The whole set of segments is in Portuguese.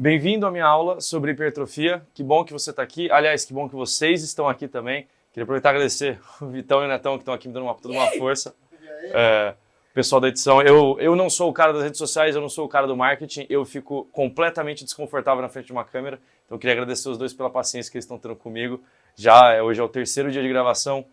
Bem-vindo à minha aula sobre hipertrofia. Que bom que você está aqui. Aliás, que bom que vocês estão aqui também. Queria aproveitar e agradecer o Vitão e o Netão que estão aqui me dando toda uma força. O pessoal da edição. Eu não sou o cara das redes sociais, eu não sou o cara do marketing. Eu fico completamente desconfortável na frente de uma câmera. Então eu queria agradecer os dois pela paciência que eles estão tendo comigo. Hoje é o terceiro dia de gravação.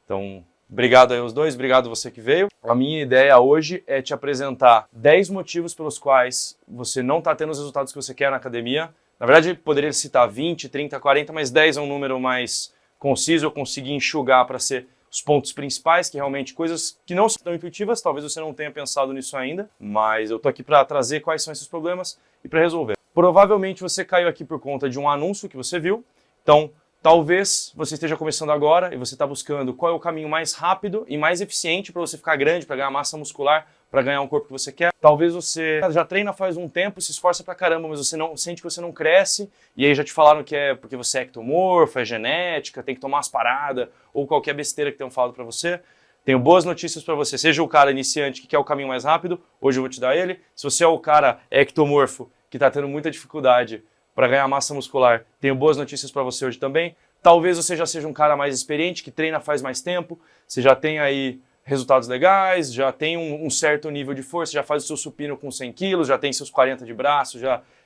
Então, obrigado aí aos dois, obrigado você que veio. A minha ideia hoje é te apresentar 10 motivos pelos quais você não está tendo os resultados que você quer na academia. Na verdade, poderia citar 20, 30, 40, mas 10 é um número mais conciso, eu consegui enxugar para ser os pontos principais, que realmente coisas que não são tão intuitivas, talvez você não tenha pensado nisso ainda, mas eu tô aqui para trazer quais são esses problemas e para resolver. Provavelmente você caiu aqui por conta de um anúncio que você viu, então talvez você esteja começando agora e você está buscando qual é o caminho mais rápido e mais eficiente para você ficar grande, para ganhar massa muscular, para ganhar um corpo que você quer. Talvez você já treina faz um tempo, se esforça pra caramba, mas você não sente que você não cresce, e aí já te falaram que é porque você é ectomorfo, é genética, tem que tomar umas paradas, ou qualquer besteira que tenham falado para você. Tenho boas notícias para você. Seja o cara iniciante que quer o caminho mais rápido, hoje eu vou te dar ele. Se você é o cara ectomorfo que está tendo muita dificuldade para ganhar massa muscular, tenho boas notícias para você hoje também. Talvez você já seja um cara mais experiente, que treina faz mais tempo, você já tem aí resultados legais, já tem um certo nível de força, já faz o seu supino com 100 quilos, já tem seus 40 de braço,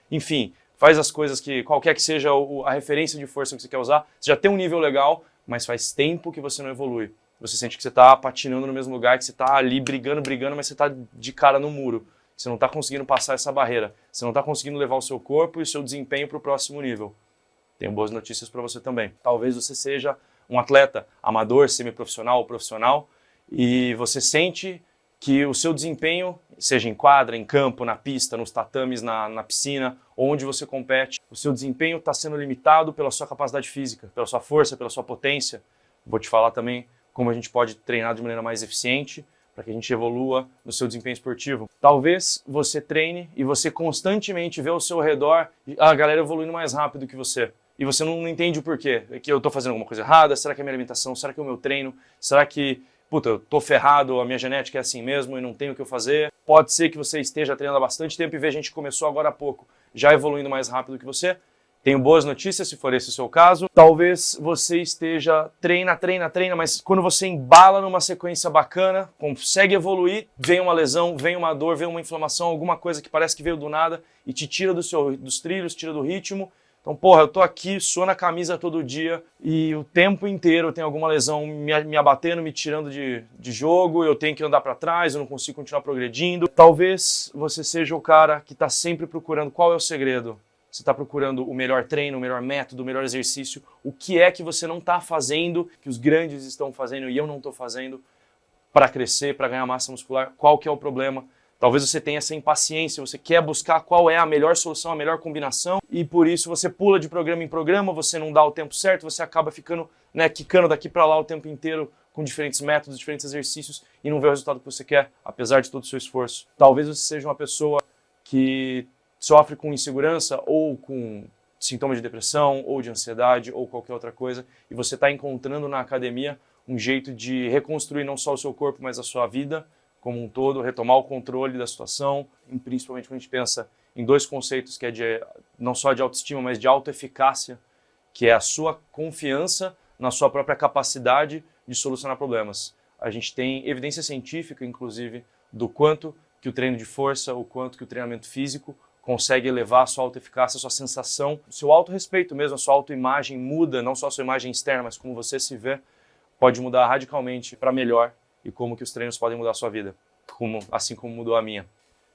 enfim, faz as coisas que, qualquer que seja a referência de força que você quer usar, você já tem um nível legal, mas faz tempo que você não evolui. Você sente que você está patinando no mesmo lugar, que você está ali brigando, mas você está de cara no muro. Você não está conseguindo passar essa barreira. Você não está conseguindo levar o seu corpo e o seu desempenho para o próximo nível. Tenho boas notícias para você também. Talvez você seja um atleta amador, semiprofissional ou profissional, e você sente que o seu desempenho, seja em quadra, em campo, na pista, nos tatames, na piscina, onde você compete, o seu desempenho está sendo limitado pela sua capacidade física, pela sua força, pela sua potência. Vou te falar também como a gente pode treinar de maneira mais eficiente para que a gente evolua no seu desempenho esportivo. Talvez você treine e você constantemente vê ao seu redor a galera evoluindo mais rápido que você. E você não entende o porquê. É que eu estou fazendo alguma coisa errada? Será que é a minha alimentação? Será que é o meu treino? Será que eu tô ferrado, a minha genética é assim mesmo e não tenho o que eu fazer? Pode ser que você esteja treinando há bastante tempo e veja a gente começou agora há pouco, já evoluindo mais rápido que você. Tenho boas notícias, se for esse o seu caso. Talvez você esteja treina, mas quando você embala numa sequência bacana, consegue evoluir, vem uma lesão, vem uma dor, vem uma inflamação, alguma coisa que parece que veio do nada e te tira dos trilhos, tira do ritmo. Então, eu tô aqui, suando a camisa todo dia e o tempo inteiro tem alguma lesão me abatendo, me tirando de jogo, eu tenho que andar para trás, eu não consigo continuar progredindo. Talvez você seja o cara que está sempre procurando qual é o segredo. Você está procurando o melhor treino, o melhor método, o melhor exercício. O que é que você não está fazendo, que os grandes estão fazendo e eu não estou fazendo para crescer, para ganhar massa muscular? Qual que é o problema? Talvez você tenha essa impaciência, você quer buscar qual é a melhor solução, a melhor combinação, e por isso você pula de programa em programa, você não dá o tempo certo, você acaba ficando, quicando daqui para lá o tempo inteiro com diferentes métodos, diferentes exercícios e não vê o resultado que você quer, apesar de todo o seu esforço. Talvez você seja uma pessoa que sofre com insegurança ou com sintomas de depressão ou de ansiedade ou qualquer outra coisa, e você está encontrando na academia um jeito de reconstruir não só o seu corpo, mas a sua vida como um todo, retomar o controle da situação, e principalmente quando a gente pensa em dois conceitos que é não só de autoestima, mas de autoeficácia, que é a sua confiança na sua própria capacidade de solucionar problemas. A gente tem evidência científica, inclusive, do quanto que o treino de força, o quanto que o treinamento físico consegue elevar a sua autoeficácia, a sua sensação, o seu autorrespeito mesmo, a sua autoimagem muda, não só a sua imagem externa, mas como você se vê, pode mudar radicalmente para melhor. E como que os treinos podem mudar a sua vida, assim como mudou a minha.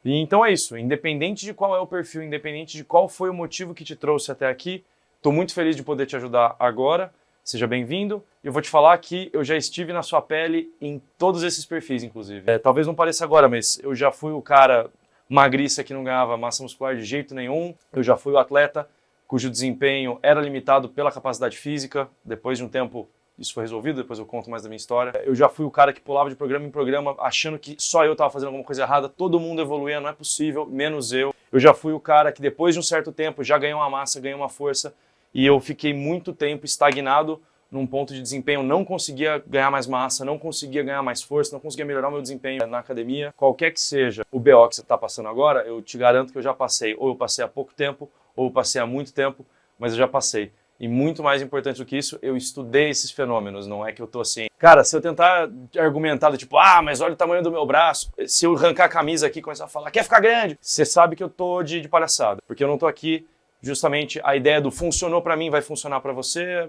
E então é isso, independente de qual é o perfil, independente de qual foi o motivo que te trouxe até aqui, estou muito feliz de poder te ajudar agora, seja bem-vindo. Eu vou te falar que eu já estive na sua pele em todos esses perfis, inclusive. Talvez não pareça agora, mas eu já fui o cara magriça que não ganhava massa muscular de jeito nenhum, eu já fui o atleta cujo desempenho era limitado pela capacidade física, depois de um tempo isso foi resolvido, depois eu conto mais da minha história. Eu já fui o cara que pulava de programa em programa achando que só eu estava fazendo alguma coisa errada, todo mundo evoluía, não é possível, menos eu. Eu já fui o cara que depois de um certo tempo já ganhou uma massa, ganhou uma força e eu fiquei muito tempo estagnado num ponto de desempenho, não conseguia ganhar mais massa, não conseguia ganhar mais força, não conseguia melhorar o meu desempenho na academia. Qualquer que seja o BO que você está passando agora, eu te garanto que eu já passei, ou eu passei há pouco tempo, ou passei há muito tempo, mas eu já passei. E muito mais importante do que isso, eu estudei esses fenômenos, não é que eu tô assim... Cara, se eu tentar argumentar, tipo, mas olha o tamanho do meu braço, se eu arrancar a camisa aqui e começar a falar, quer ficar grande? Você sabe que eu tô de palhaçada, porque eu não tô aqui, justamente, a ideia do funcionou pra mim, vai funcionar pra você,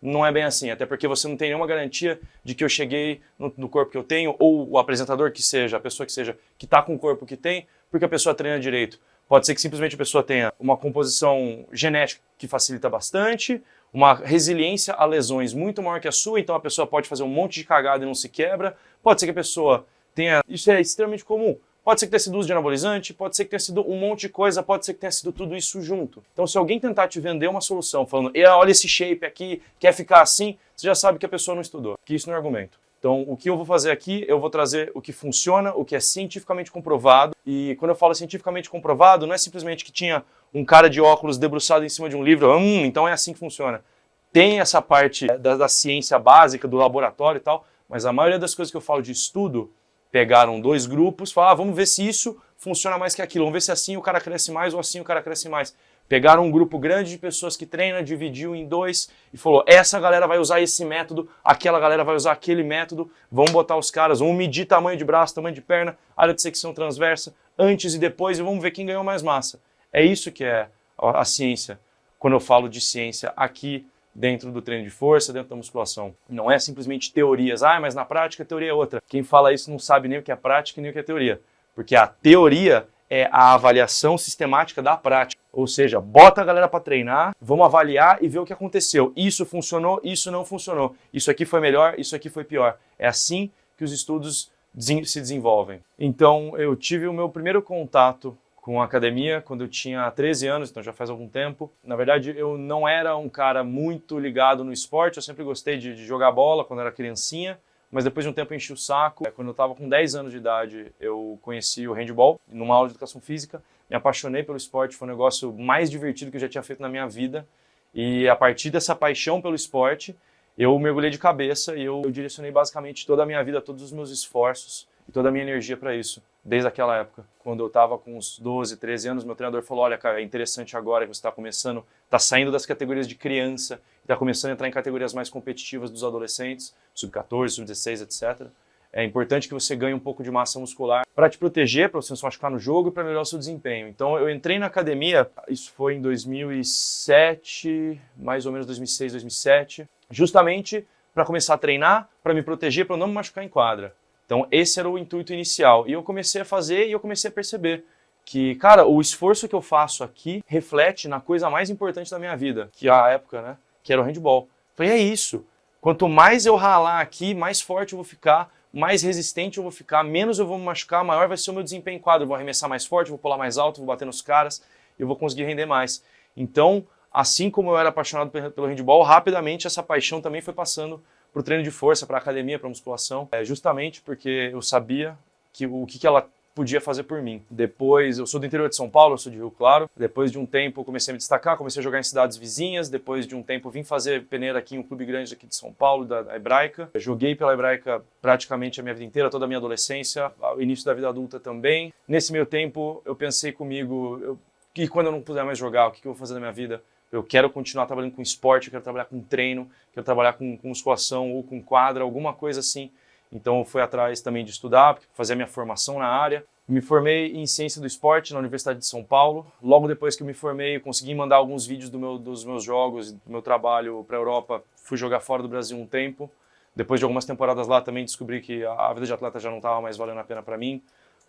não é bem assim, até porque você não tem nenhuma garantia de que eu cheguei no corpo que eu tenho, ou o apresentador que seja, a pessoa que seja, que tá com o corpo que tem, porque a pessoa treina direito. Pode ser que simplesmente a pessoa tenha uma composição genética que facilita bastante, uma resiliência a lesões muito maior que a sua, então a pessoa pode fazer um monte de cagada e não se quebra. Pode ser que a pessoa tenha... Isso é extremamente comum. Pode ser que tenha sido uso de anabolizante, pode ser que tenha sido um monte de coisa, pode ser que tenha sido tudo isso junto. Então se alguém tentar te vender uma solução falando, olha esse shape aqui, quer ficar assim, você já sabe que a pessoa não estudou, que isso não é argumento. Então, o que eu vou fazer aqui, eu vou trazer o que funciona, o que é cientificamente comprovado. E quando eu falo cientificamente comprovado, não é simplesmente que tinha um cara de óculos debruçado em cima de um livro, então é assim que funciona. Tem essa parte da ciência básica, do laboratório e tal, mas a maioria das coisas que eu falo de estudo, pegaram dois grupos, falaram, vamos ver se isso funciona mais que aquilo, vamos ver se assim o cara cresce mais ou assim o cara cresce mais. Pegaram um grupo grande de pessoas que treinam, dividiu em dois e falou, essa galera vai usar esse método, aquela galera vai usar aquele método, vamos botar os caras, vamos medir tamanho de braço, tamanho de perna, área de secção transversa, antes e depois, e vamos ver quem ganhou mais massa. É isso que é a ciência, quando eu falo de ciência aqui dentro do treino de força, dentro da musculação. Não é simplesmente teorias, mas na prática a teoria é outra. Quem fala isso não sabe nem o que é prática nem o que é teoria, porque a teoria é a avaliação sistemática da prática. Ou seja, bota a galera para treinar, vamos avaliar e ver o que aconteceu. Isso funcionou, isso não funcionou. Isso aqui foi melhor, isso aqui foi pior. É assim que os estudos se desenvolvem. Então, eu tive o meu primeiro contato com a academia quando eu tinha 13 anos, então já faz algum tempo. Na verdade, eu não era um cara muito ligado no esporte, eu sempre gostei de jogar bola quando era criancinha, mas depois de um tempo eu enchi o saco. Quando eu estava com 10 anos de idade, eu conheci o handball, numa aula de educação física. Me apaixonei pelo esporte, foi o negócio mais divertido que eu já tinha feito na minha vida. E a partir dessa paixão pelo esporte, eu mergulhei de cabeça e eu direcionei basicamente toda a minha vida, todos os meus esforços e toda a minha energia para isso, desde aquela época. Quando eu estava com uns 12, 13 anos, meu treinador falou, olha, cara, é interessante agora que você está começando, está saindo das categorias de criança, está começando a entrar em categorias mais competitivas dos adolescentes, sub-14, sub-16, etc. É importante que você ganhe um pouco de massa muscular para te proteger, para você não se machucar no jogo e para melhorar o seu desempenho. Então eu entrei na academia, isso foi em 2007, mais ou menos 2006, 2007, justamente para começar a treinar, para me proteger, para eu não me machucar em quadra. Então esse era o intuito inicial. E eu comecei a fazer e eu comecei a perceber que, cara, o esforço que eu faço aqui reflete na coisa mais importante da minha vida, que é a época, né, que era o handball. Falei, é isso. Quanto mais eu ralar aqui, mais forte eu vou ficar, mais resistente eu vou ficar, menos eu vou me machucar, maior vai ser o meu desempenho em quadro. Eu vou arremessar mais forte, vou pular mais alto, vou bater nos caras, eu vou conseguir render mais. Então, assim como eu era apaixonado pelo handball, rapidamente essa paixão também foi passando para o treino de força, para a academia, para a musculação, justamente porque eu sabia que o que ela podia fazer por mim. Depois, eu sou do interior de São Paulo, eu sou de Rio Claro. Depois de um tempo, eu comecei a me destacar, comecei a jogar em cidades vizinhas. Depois de um tempo, vim fazer peneira aqui em um clube grande aqui de São Paulo, da Hebraica. Eu joguei pela Hebraica praticamente a minha vida inteira, toda a minha adolescência, o início da vida adulta também. Nesse meio tempo, eu pensei comigo, e quando eu não puder mais jogar, o que eu vou fazer na minha vida? Eu quero continuar trabalhando com esporte, eu quero trabalhar com treino, quero trabalhar com musculação ou com quadra, alguma coisa assim. Então eu fui atrás também de estudar, fazer a minha formação na área. Me formei em Ciência do Esporte na Universidade de São Paulo. Logo depois que eu me formei, eu consegui mandar alguns vídeos dos meus jogos, do meu trabalho para a Europa. Fui jogar fora do Brasil um tempo. Depois de algumas temporadas lá também descobri que a vida de atleta já não estava mais valendo a pena para mim.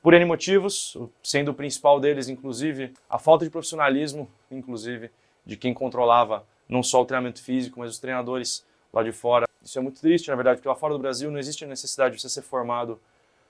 Por N motivos, sendo o principal deles, inclusive, a falta de profissionalismo, inclusive, de quem controlava não só o treinamento físico, mas os treinadores lá de fora. Isso é muito triste, na verdade, porque lá fora do Brasil não existe a necessidade de você ser formado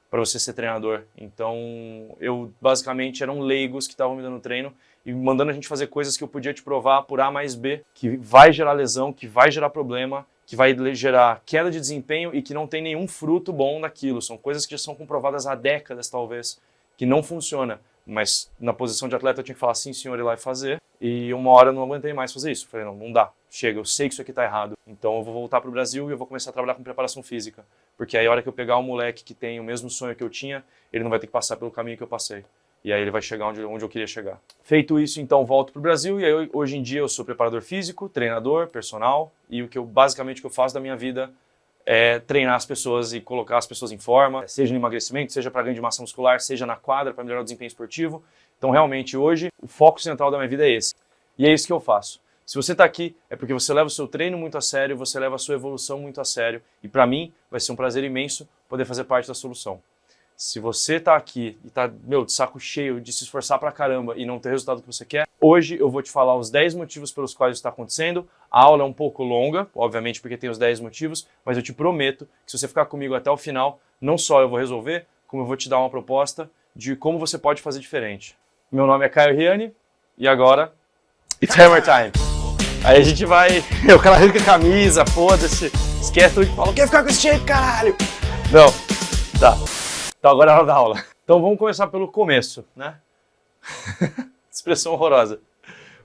para você ser treinador. Então, eu basicamente eram leigos que estavam me dando treino e mandando a gente fazer coisas que eu podia te provar por A mais B, que vai gerar lesão, que vai gerar problema, que vai gerar queda de desempenho e que não tem nenhum fruto bom naquilo. São coisas que já são comprovadas há décadas, talvez, que não funciona. Mas na posição de atleta eu tinha que falar sim, senhor, ir lá e fazer. E uma hora eu não aguentei mais fazer isso. Falei, não dá, chega, eu sei que isso aqui tá errado. Então eu vou voltar pro Brasil e eu vou começar a trabalhar com preparação física. Porque aí a hora que eu pegar um moleque que tem o mesmo sonho que eu tinha, ele não vai ter que passar pelo caminho que eu passei. E aí ele vai chegar onde eu queria chegar. Feito isso, então, volto para o Brasil e aí, hoje em dia eu sou preparador físico, treinador, personal e basicamente o que eu faço da minha vida é treinar as pessoas e colocar as pessoas em forma, seja no emagrecimento, seja para ganho de massa muscular, seja na quadra para melhorar o desempenho esportivo. Então, realmente, hoje, o foco central da minha vida é esse. E é isso que eu faço. Se você está aqui, é porque você leva o seu treino muito a sério, você leva a sua evolução muito a sério. E para mim, vai ser um prazer imenso poder fazer parte da solução. Se você está aqui e está, de saco cheio de se esforçar pra caramba e não ter o resultado que você quer, hoje eu vou te falar os 10 motivos pelos quais isso está acontecendo. A aula é um pouco longa, obviamente porque tem os 10 motivos, mas eu te prometo que se você ficar comigo até o final, não só eu vou resolver, como eu vou te dar uma proposta de como você pode fazer diferente. Meu nome é Caio Riani e agora, it's hammer time! Aí a gente vai, o cara arranca a camisa, foda-se, esquece tudo que fala, quer ficar com esse shape, caralho? Não, tá. Então agora é a hora da aula. Então vamos começar pelo começo, né? Expressão horrorosa.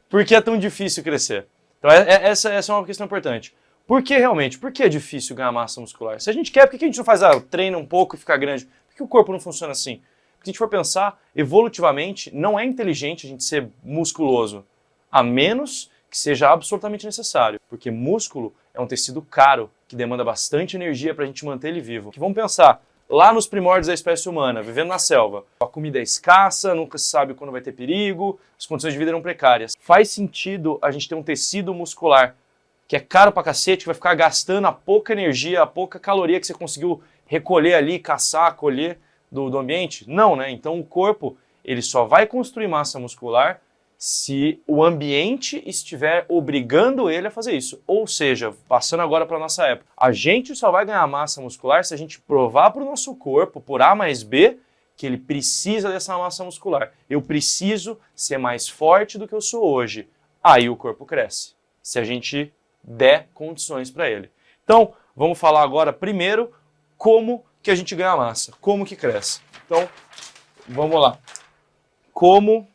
Por que é tão difícil crescer? Então essa é uma questão importante. Por que realmente? Por que é difícil ganhar massa muscular? Se a gente quer, por que a gente não faz, treina um pouco e fica grande? Por que o corpo não funciona assim? Porque se a gente for pensar, evolutivamente, não é inteligente a gente ser musculoso, a menos que seja absolutamente necessário. Porque músculo é um tecido caro, que demanda bastante energia para a gente manter ele vivo. Que vamos pensar, lá nos primórdios da espécie humana, vivendo na selva, a comida é escassa, nunca se sabe quando vai ter perigo, as condições de vida eram precárias. Faz sentido a gente ter um tecido muscular que é caro pra cacete, que vai ficar gastando a pouca energia, a pouca caloria que você conseguiu recolher ali, caçar, colher do ambiente? Não, né? Então o corpo ele só vai construir massa muscular se o ambiente estiver obrigando ele a fazer isso. Ou seja, passando agora para a nossa época, a gente só vai ganhar massa muscular se a gente provar para o nosso corpo, por A mais B, que ele precisa dessa massa muscular. Eu preciso ser mais forte do que eu sou hoje. Aí o corpo cresce, se a gente der condições para ele. Então, vamos falar agora primeiro como que a gente ganha massa, como que cresce. Então, vamos lá. Como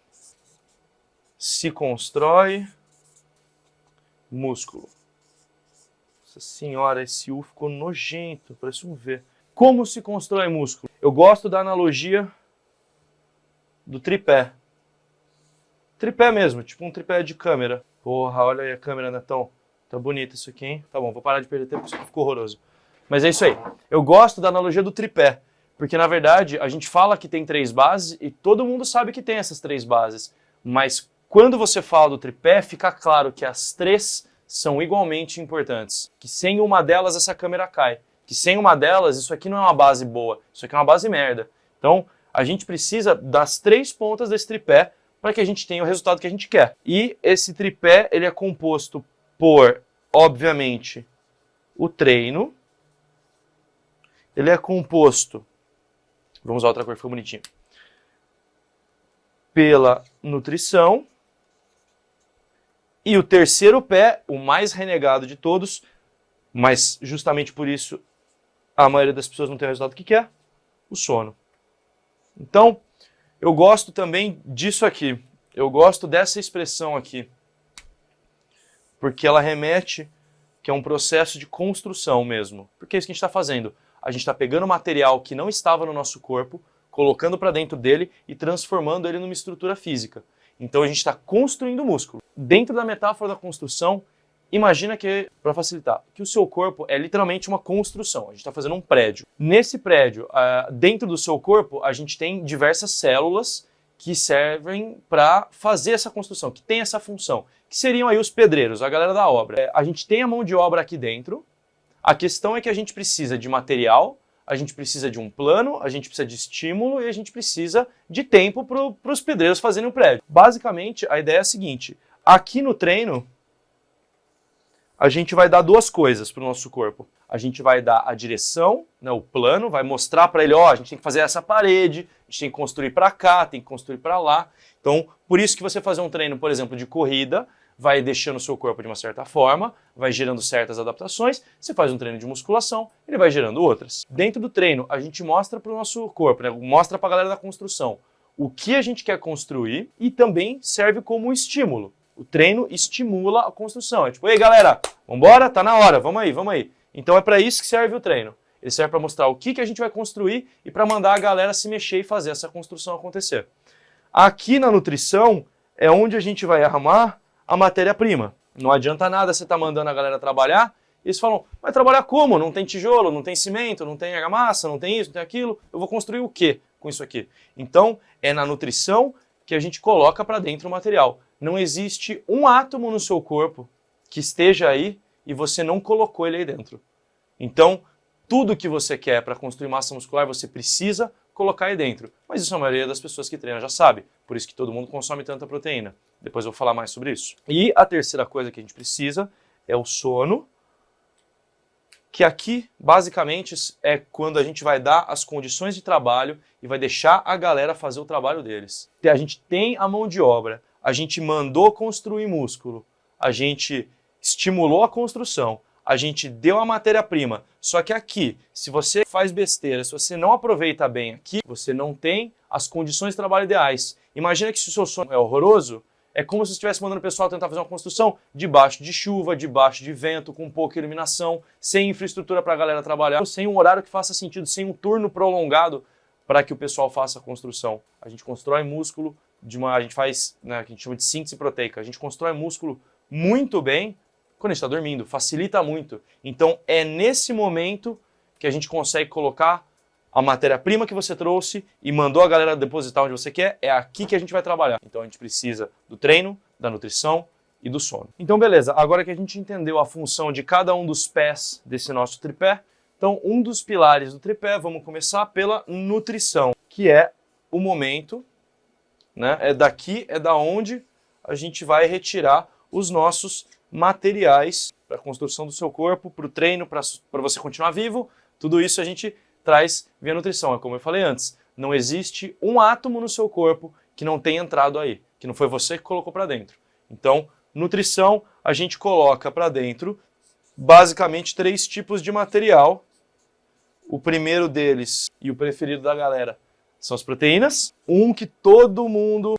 se constrói músculo. Nossa senhora, esse U ficou nojento, parece um V. Como se constrói músculo? Eu gosto da analogia do tripé. Tripé mesmo, tipo um tripé de câmera. Porra, olha aí a câmera, Netão. Tá bonito isso aqui, hein? Tá bom, vou parar de perder tempo porque isso ficou horroroso. Mas é isso aí. Eu gosto da analogia do tripé, porque na verdade a gente fala que tem 3 bases e todo mundo sabe que tem essas 3 bases. Mas quando você fala do tripé, fica claro que as 3 são igualmente importantes. Que sem uma delas essa câmera cai. Que sem uma delas isso aqui não é uma base boa, isso aqui é uma base merda. Então a gente precisa das 3 pontas desse tripé para que a gente tenha o resultado que a gente quer. E esse tripé ele é composto por, obviamente, o treino. Ele é composto, vamos usar outra cor que ficou bonitinho, pela nutrição. E o terceiro pé, o mais renegado de todos, mas justamente por isso a maioria das pessoas não tem o resultado que quer, o sono. Então, eu gosto também disso aqui. Eu gosto dessa expressão aqui. Porque ela remete que é um processo de construção mesmo. Porque é isso que a gente está fazendo. A gente está pegando material que não estava no nosso corpo, colocando para dentro dele e transformando ele numa estrutura física. Então a gente está construindo músculo. Dentro da metáfora da construção, imagina que, para facilitar, que o seu corpo é literalmente uma construção. A gente está fazendo um prédio. Nesse prédio, dentro do seu corpo, a gente tem diversas células que servem para fazer essa construção, que tem essa função, que seriam aí os pedreiros, a galera da obra. A gente tem a mão de obra aqui dentro, a questão é que a gente precisa de material, a gente precisa de um plano, a gente precisa de estímulo e a gente precisa de tempo para os pedreiros fazerem o prédio. Basicamente, a ideia é a seguinte, aqui no treino, a gente vai dar 2 coisas para o nosso corpo. A gente vai dar a direção, né, o plano, vai mostrar para ele, ó, a gente tem que fazer essa parede, a gente tem que construir para cá, tem que construir para lá. Então, por isso que você fazer um treino, por exemplo, de corrida, vai deixando o seu corpo de uma certa forma, vai gerando certas adaptações. Você faz um treino de musculação, ele vai gerando outras. Dentro do treino, a gente mostra para o nosso corpo, né, mostra para a galera da construção o que a gente quer construir e também serve como estímulo. O treino estimula a construção. É tipo, ei galera, vambora, tá na hora, vamos aí, vamos aí. Então é para isso que serve o treino. Ele serve para mostrar o que a gente vai construir e para mandar a galera se mexer e fazer essa construção acontecer. Aqui na nutrição é onde a gente vai arrumar a matéria-prima. Não adianta nada você estar mandando a galera trabalhar e eles falam, vai trabalhar como? Não tem tijolo, não tem cimento, não tem argamassa, não tem isso, não tem aquilo. Eu vou construir o quê com isso aqui? Então, é na nutrição que a gente coloca para dentro o material. Não existe um átomo no seu corpo que esteja aí e você não colocou ele aí dentro. Então, tudo que você quer para construir massa muscular, você precisa colocar aí dentro. Mas isso a maioria das pessoas que treinam já sabe. Por isso que todo mundo consome tanta proteína. Depois eu vou falar mais sobre isso. E a terceira coisa que a gente precisa é o sono, que aqui, basicamente, é quando a gente vai dar as condições de trabalho e vai deixar a galera fazer o trabalho deles. A gente tem a mão de obra, a gente mandou construir músculo, a gente estimulou a construção, a gente deu a matéria-prima. Só que aqui, se você faz besteira, se você não aproveita bem aqui, você não tem as condições de trabalho ideais. Imagina que se o seu sono é horroroso, é como se você estivesse mandando o pessoal tentar fazer uma construção debaixo de chuva, debaixo de vento, com pouca iluminação, sem infraestrutura para a galera trabalhar, sem um horário que faça sentido, sem um turno prolongado para que o pessoal faça a construção. A gente constrói músculo, a gente faz, né, que a gente chama de síntese proteica, a gente constrói músculo muito bem quando a gente está dormindo, facilita muito. Então é nesse momento que a gente consegue colocar a matéria-prima que você trouxe e mandou a galera depositar onde você quer, é aqui que a gente vai trabalhar. Então a gente precisa do treino, da nutrição e do sono. Então beleza, agora que a gente entendeu a função de cada um dos pés desse nosso tripé, então um dos pilares do tripé, vamos começar pela nutrição, que é o momento, né? É daqui, é da onde a gente vai retirar os nossos materiais para a construção do seu corpo, para o treino, para você continuar vivo. Tudo isso a gente traz via nutrição. É como eu falei antes, não existe um átomo no seu corpo que não tenha entrado aí, que não foi você que colocou para dentro. Então, nutrição, a gente coloca para dentro basicamente 3 tipos de material. O primeiro deles, e o preferido da galera, são as proteínas. Um que todo mundo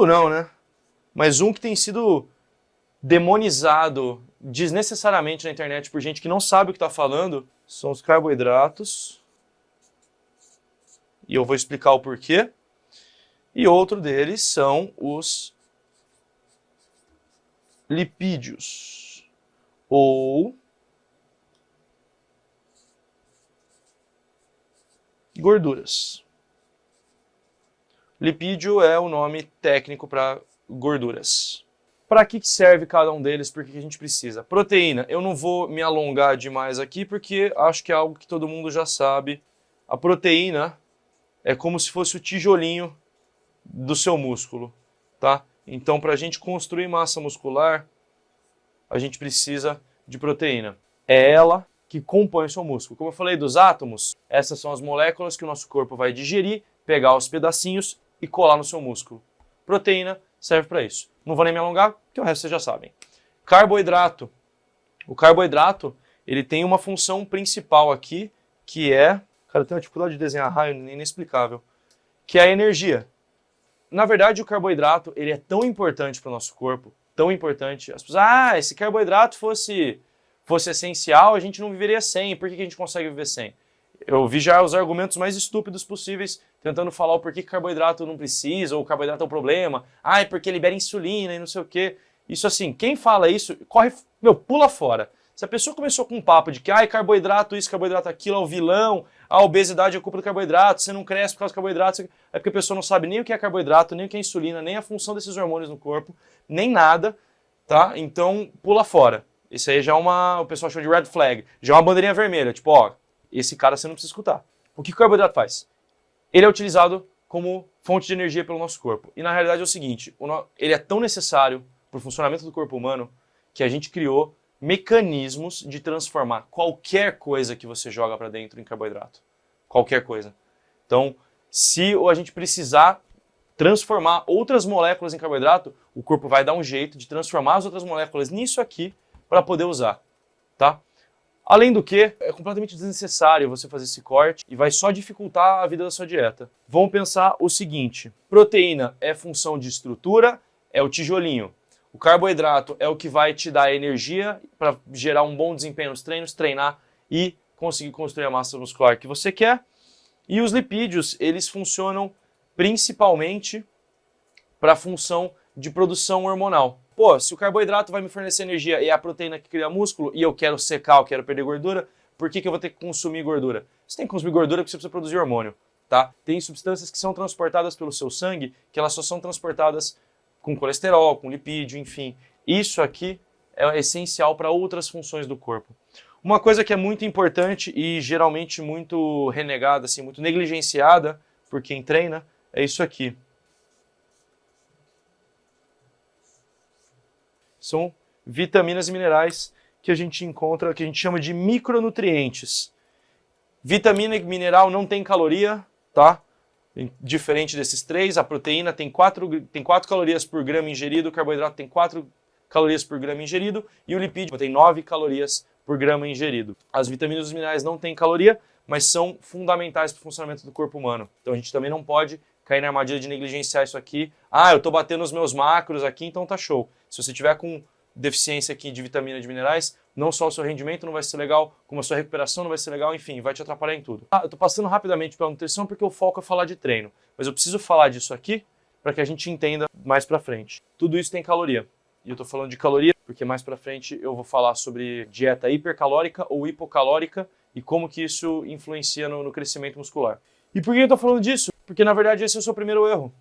não, né? Mas um que tem sido demonizado desnecessariamente na internet por gente que não sabe o que está falando, são os carboidratos. E eu vou explicar o porquê. E outro deles são os lipídios, ou gorduras. Lipídio é o nome técnico para gorduras. Para que serve cada um deles? Por que a gente precisa? Proteína, eu não vou me alongar demais aqui, porque acho que é algo que todo mundo já sabe. A proteína é como se fosse o tijolinho do seu músculo, tá? Então, para a gente construir massa muscular, a gente precisa de proteína. É ela que compõe o seu músculo. Como eu falei dos átomos, essas são as moléculas que o nosso corpo vai digerir, pegar os pedacinhos e colar no seu músculo. Proteína serve para isso. Não vou nem me alongar, porque o resto vocês já sabem. Carboidrato. O carboidrato, ele tem uma função principal aqui, que é... Cara, eu tenho uma dificuldade de desenhar raio, nem inexplicável. Que é a energia. Na verdade, o carboidrato, ele é tão importante para o nosso corpo, tão importante. As pessoas, esse carboidrato fosse essencial, a gente não viveria sem. Por que a gente consegue viver sem? Eu vi já os argumentos mais estúpidos possíveis, tentando falar o porquê que carboidrato não precisa, ou o carboidrato é um problema. É porque libera insulina e não sei o quê. Isso assim, quem fala isso, pula fora. Se a pessoa começou com um papo de que carboidrato isso, carboidrato aquilo, é o vilão, a obesidade é culpa do carboidrato, você não cresce por causa do carboidrato, é porque a pessoa não sabe nem o que é carboidrato, nem o que é insulina, nem a função desses hormônios no corpo, nem nada, tá? Então, pula fora. Isso aí já é o pessoal chama de red flag, já é uma bandeirinha vermelha, tipo, esse cara você não precisa escutar. O que o carboidrato faz? Ele é utilizado como fonte de energia pelo nosso corpo. E na realidade é o seguinte, ele é tão necessário para o funcionamento do corpo humano que a gente criou mecanismos de transformar qualquer coisa que você joga para dentro em carboidrato. Qualquer coisa. Então, se a gente precisar transformar outras moléculas em carboidrato, o corpo vai dar um jeito de transformar as outras moléculas nisso aqui para poder usar, tá? Além do que, é completamente desnecessário você fazer esse corte e vai só dificultar a vida da sua dieta. Vamos pensar o seguinte, proteína é função de estrutura, é o tijolinho. O carboidrato é o que vai te dar energia para gerar um bom desempenho nos treinos, treinar e conseguir construir a massa muscular que você quer. E os lipídios, eles funcionam principalmente para a função de produção hormonal. Pô, se o carboidrato vai me fornecer energia e é a proteína que cria músculo e eu quero secar, eu quero perder gordura, por que eu vou ter que consumir gordura? Você tem que consumir gordura porque você precisa produzir hormônio, tá? Tem substâncias que são transportadas pelo seu sangue que elas só são transportadas com colesterol, com lipídio, enfim. Isso aqui é essencial para outras funções do corpo. Uma coisa que é muito importante e geralmente muito renegada, assim, muito negligenciada por quem treina, é isso aqui. São vitaminas e minerais que a gente encontra, que a gente chama de micronutrientes. Vitamina e mineral não tem caloria, tá? Diferente desses três, a proteína tem 4 calorias por grama ingerido, o carboidrato tem 4 calorias por grama ingerido e o lipídio tem 9 calorias por grama ingerido. As vitaminas e os minerais não têm caloria, mas são fundamentais para o funcionamento do corpo humano. Então a gente também não pode cair na armadilha de negligenciar isso aqui. Ah, eu estou batendo os meus macros aqui, então tá show. Se você tiver com deficiência aqui de vitamina e de minerais, não só o seu rendimento não vai ser legal, como a sua recuperação não vai ser legal, enfim, vai te atrapalhar em tudo. Eu estou passando rapidamente pela nutrição porque o foco é falar de treino, mas eu preciso falar disso aqui para que a gente entenda mais para frente. Tudo isso tem caloria, e eu estou falando de caloria porque mais para frente eu vou falar sobre dieta hipercalórica ou hipocalórica e como que isso influencia no crescimento muscular. E por que eu estou falando disso? Porque na verdade esse é o seu primeiro erro.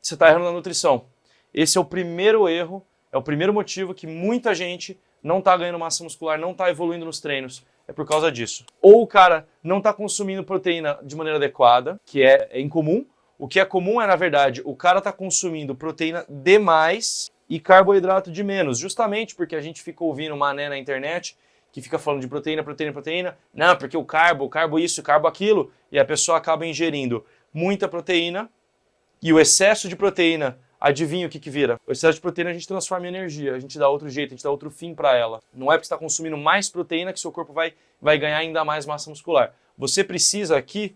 Você está errando na nutrição. Esse é o primeiro erro, é o primeiro motivo que muita gente não está ganhando massa muscular, não está evoluindo nos treinos. É por causa disso. Ou o cara não está consumindo proteína de maneira adequada, que é incomum. O que é comum é, na verdade, o cara está consumindo proteína demais e carboidrato de menos. Justamente porque a gente fica ouvindo mané na internet que fica falando de proteína, proteína, proteína. Não, porque o carbo isso, carbo aquilo. E a pessoa acaba ingerindo muita proteína e o excesso de proteína. Adivinha o que vira? O excesso de proteína a gente transforma em energia, a gente dá outro jeito, a gente dá outro fim para ela. Não é porque você está consumindo mais proteína que seu corpo vai ganhar ainda mais massa muscular. Você precisa aqui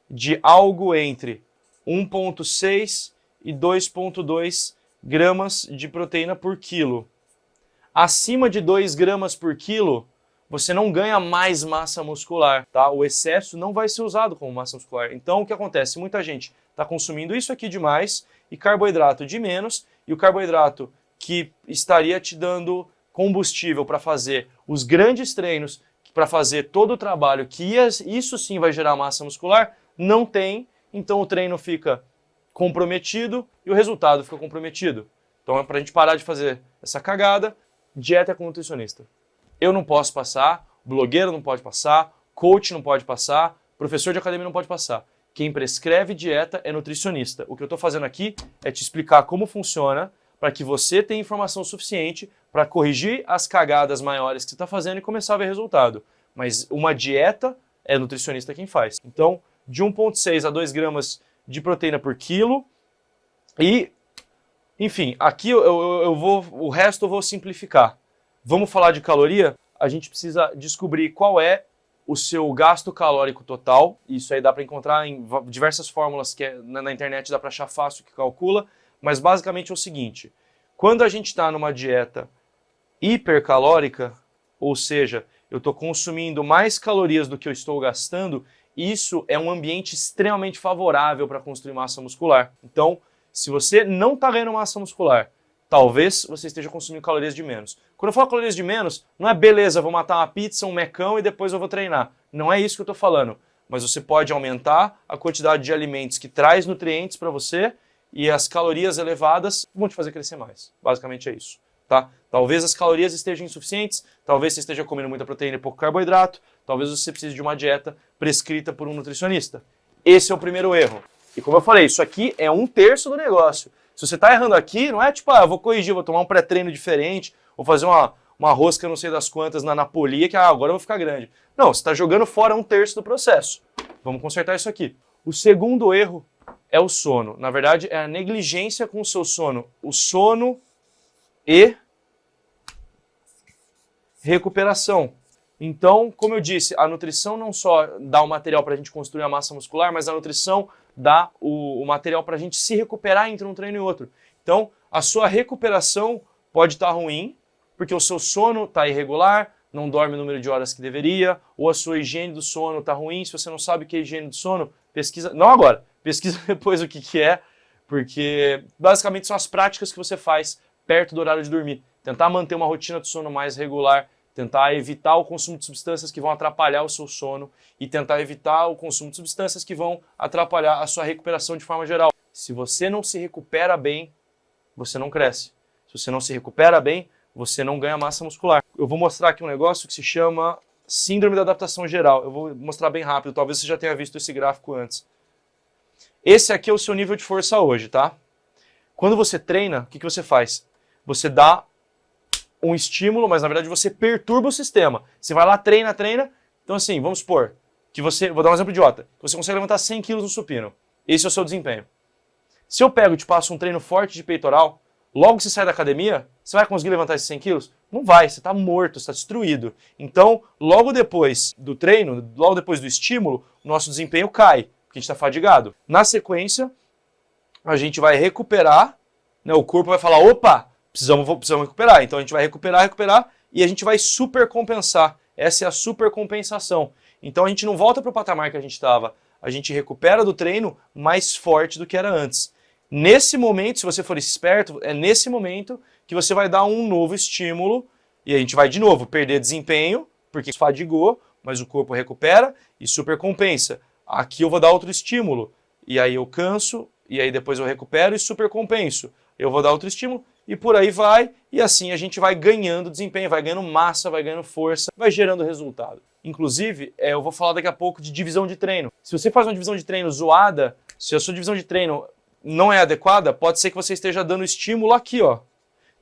de algo entre 1,6 e 2,2 gramas de proteína por quilo. Acima de 2 gramas por quilo, você não ganha mais massa muscular, tá? O excesso não vai ser usado como massa muscular. Então, o que acontece? Muita gente está consumindo isso aqui demais e carboidrato de menos, e o carboidrato que estaria te dando combustível para fazer os grandes treinos, para fazer todo o trabalho, que isso sim vai gerar massa muscular, não tem, então o treino fica comprometido e o resultado fica comprometido. Então, para a gente parar de fazer essa cagada, dieta com nutricionista. Eu não posso passar, blogueiro não pode passar, coach não pode passar, professor de academia não pode passar. Quem prescreve dieta é nutricionista. O que eu estou fazendo aqui é te explicar como funciona para que você tenha informação suficiente para corrigir as cagadas maiores que você está fazendo e começar a ver resultado. Mas uma dieta é nutricionista quem faz. Então, de 1,6 a 2 gramas de proteína por quilo e, enfim, aqui o resto eu vou simplificar. Vamos falar de caloria? A gente precisa descobrir qual é o seu gasto calórico total. Isso aí dá para encontrar em diversas fórmulas que na internet dá para achar fácil que calcula, mas basicamente é o seguinte: quando a gente está numa dieta hipercalórica, ou seja, eu estou consumindo mais calorias do que eu estou gastando, isso é um ambiente extremamente favorável para construir massa muscular. Então, se você não está ganhando massa muscular, talvez você esteja consumindo calorias de menos. Quando eu falo calorias de menos, não é beleza, vou matar uma pizza, um mecão e depois eu vou treinar. Não é isso que eu estou falando. Mas você pode aumentar a quantidade de alimentos que traz nutrientes para você e as calorias elevadas vão te fazer crescer mais. Basicamente é isso. Tá? Talvez as calorias estejam insuficientes, talvez você esteja comendo muita proteína e pouco carboidrato, talvez você precise de uma dieta prescrita por um nutricionista. Esse é o primeiro erro. E como eu falei, isso aqui é 1/3 do negócio. Se você está errando aqui, não é tipo, eu vou corrigir, vou tomar um pré-treino diferente, vou fazer uma rosca não sei das quantas na Napolia, que agora eu vou ficar grande. Não, você está jogando fora 1/3 do processo. Vamos consertar isso aqui. O segundo erro é o sono. Na verdade, é a negligência com o seu sono. O sono e recuperação. Então, como eu disse, a nutrição não só dá o material para a gente construir a massa muscular, mas a nutrição dá o material para a gente se recuperar entre um treino e outro. Então, a sua recuperação pode estar ruim, porque o seu sono está irregular, não dorme o número de horas que deveria, ou a sua higiene do sono está ruim. Se você não sabe o que é higiene do sono, pesquisa. Não agora, pesquisa depois o que é, porque basicamente são as práticas que você faz perto do horário de dormir. Tentar manter uma rotina de sono mais regular, tentar evitar o consumo de substâncias que vão atrapalhar o seu sono e tentar evitar o consumo de substâncias que vão atrapalhar a sua recuperação de forma geral. Se você não se recupera bem, você não cresce. Se você não se recupera bem, você não ganha massa muscular. Eu vou mostrar aqui um negócio que se chama Síndrome da Adaptação Geral. Eu vou mostrar bem rápido, talvez você já tenha visto esse gráfico antes. Esse aqui é o seu nível de força hoje, tá? Quando você treina, o que você faz? Você dá um estímulo, mas na verdade você perturba o sistema. Você vai lá, treina. Então assim, vamos supor que você, vou dar um exemplo idiota, você consegue levantar 100 kg no supino. Esse é o seu desempenho. Se eu pego e te passo um treino forte de peitoral, logo que você sai da academia, você vai conseguir levantar esses 100 quilos? Não vai, você está morto, você está destruído. Então, logo depois do treino, logo depois do estímulo, o nosso desempenho cai, porque a gente está fadigado. Na sequência, a gente vai recuperar, né, o corpo vai falar, opa, precisamos recuperar. Então a gente vai recuperar e a gente vai supercompensar. Essa é a supercompensação. Então a gente não volta para o patamar que a gente estava. A gente recupera do treino mais forte do que era antes. Nesse momento, se você for esperto, é nesse momento que você vai dar um novo estímulo e a gente vai de novo perder desempenho, porque fadigou, mas o corpo recupera e supercompensa. Aqui eu vou dar outro estímulo e aí eu canso e aí depois eu recupero e supercompenso. Eu vou dar outro estímulo e por aí vai, e assim a gente vai ganhando desempenho, vai ganhando massa, vai ganhando força, vai gerando resultado. Inclusive, eu vou falar daqui a pouco de divisão de treino. Se você faz uma divisão de treino zoada, se a sua divisão de treino não é adequada, pode ser que você esteja dando estímulo aqui, ó.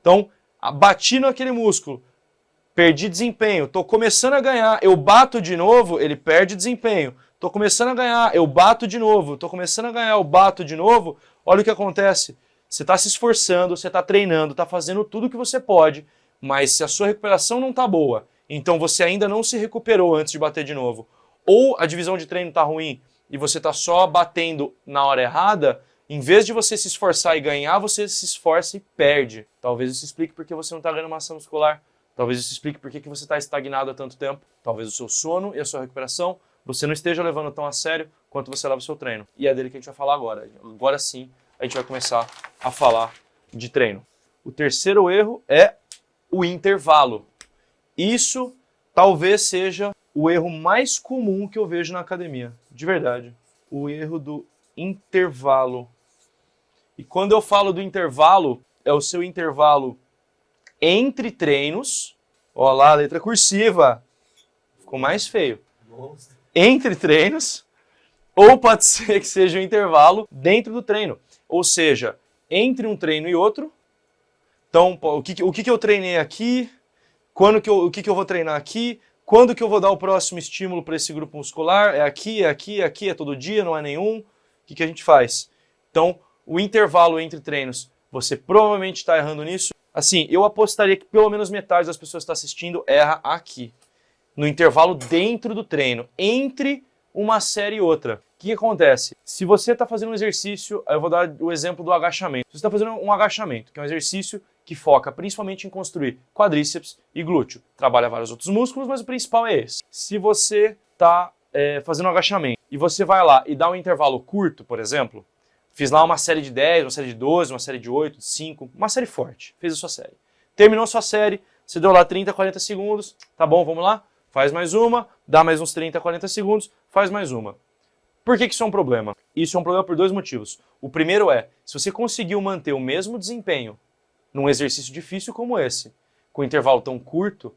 Então, bati naquele músculo, perdi desempenho, estou começando a ganhar, eu bato de novo, ele perde desempenho. Estou começando a ganhar, eu bato de novo, estou começando a ganhar, eu bato de novo. Olha o que acontece. Você está se esforçando, você está treinando, está fazendo tudo o que você pode, mas se a sua recuperação não está boa, então você ainda não se recuperou antes de bater de novo, ou a divisão de treino está ruim e você está só batendo na hora errada, em vez de você se esforçar e ganhar, você se esforça e perde. Talvez isso explique porque você não está ganhando massa muscular, talvez isso explique porque você está estagnado há tanto tempo, talvez o seu sono e a sua recuperação você não esteja levando tão a sério quanto você leva o seu treino. E é dele que a gente vai falar agora. Agora sim, a gente vai começar a falar de treino. O terceiro erro é o intervalo. Isso talvez seja o erro mais comum que eu vejo na academia, de verdade. O erro do intervalo. E quando eu falo do intervalo, é o seu intervalo entre treinos. Ó lá, a letra cursiva. Ficou mais feio. Entre treinos. Ou pode ser que seja o intervalo dentro do treino. Ou seja, entre um treino e outro. Então, o que eu treinei aqui? O que eu vou treinar aqui? Quando que eu vou dar o próximo estímulo para esse grupo muscular? É aqui, é todo dia, não é nenhum? O que a gente faz? Então, o intervalo entre treinos, você provavelmente está errando nisso. Assim, eu apostaria que pelo menos metade das pessoas que estão assistindo erra aqui. No intervalo dentro do treino, entre uma série e outra. O que acontece? Se você está fazendo um exercício, eu vou dar o exemplo do agachamento. Se você está fazendo um agachamento, que é um exercício que foca principalmente em construir quadríceps e glúteo. Trabalha vários outros músculos, mas o principal é esse. Se você está fazendo um agachamento e você vai lá e dá um intervalo curto, por exemplo, fiz lá uma série de 10, uma série de 12, uma série de 8, de 5, uma série forte, fez a sua série. Terminou a sua série, você deu lá 30, 40 segundos, tá bom, vamos lá? Faz mais uma, dá mais uns 30, 40 segundos, faz mais uma. Por que isso é um problema? Isso é um problema por dois motivos. O primeiro é, se você conseguiu manter o mesmo desempenho num exercício difícil como esse, com intervalo tão curto,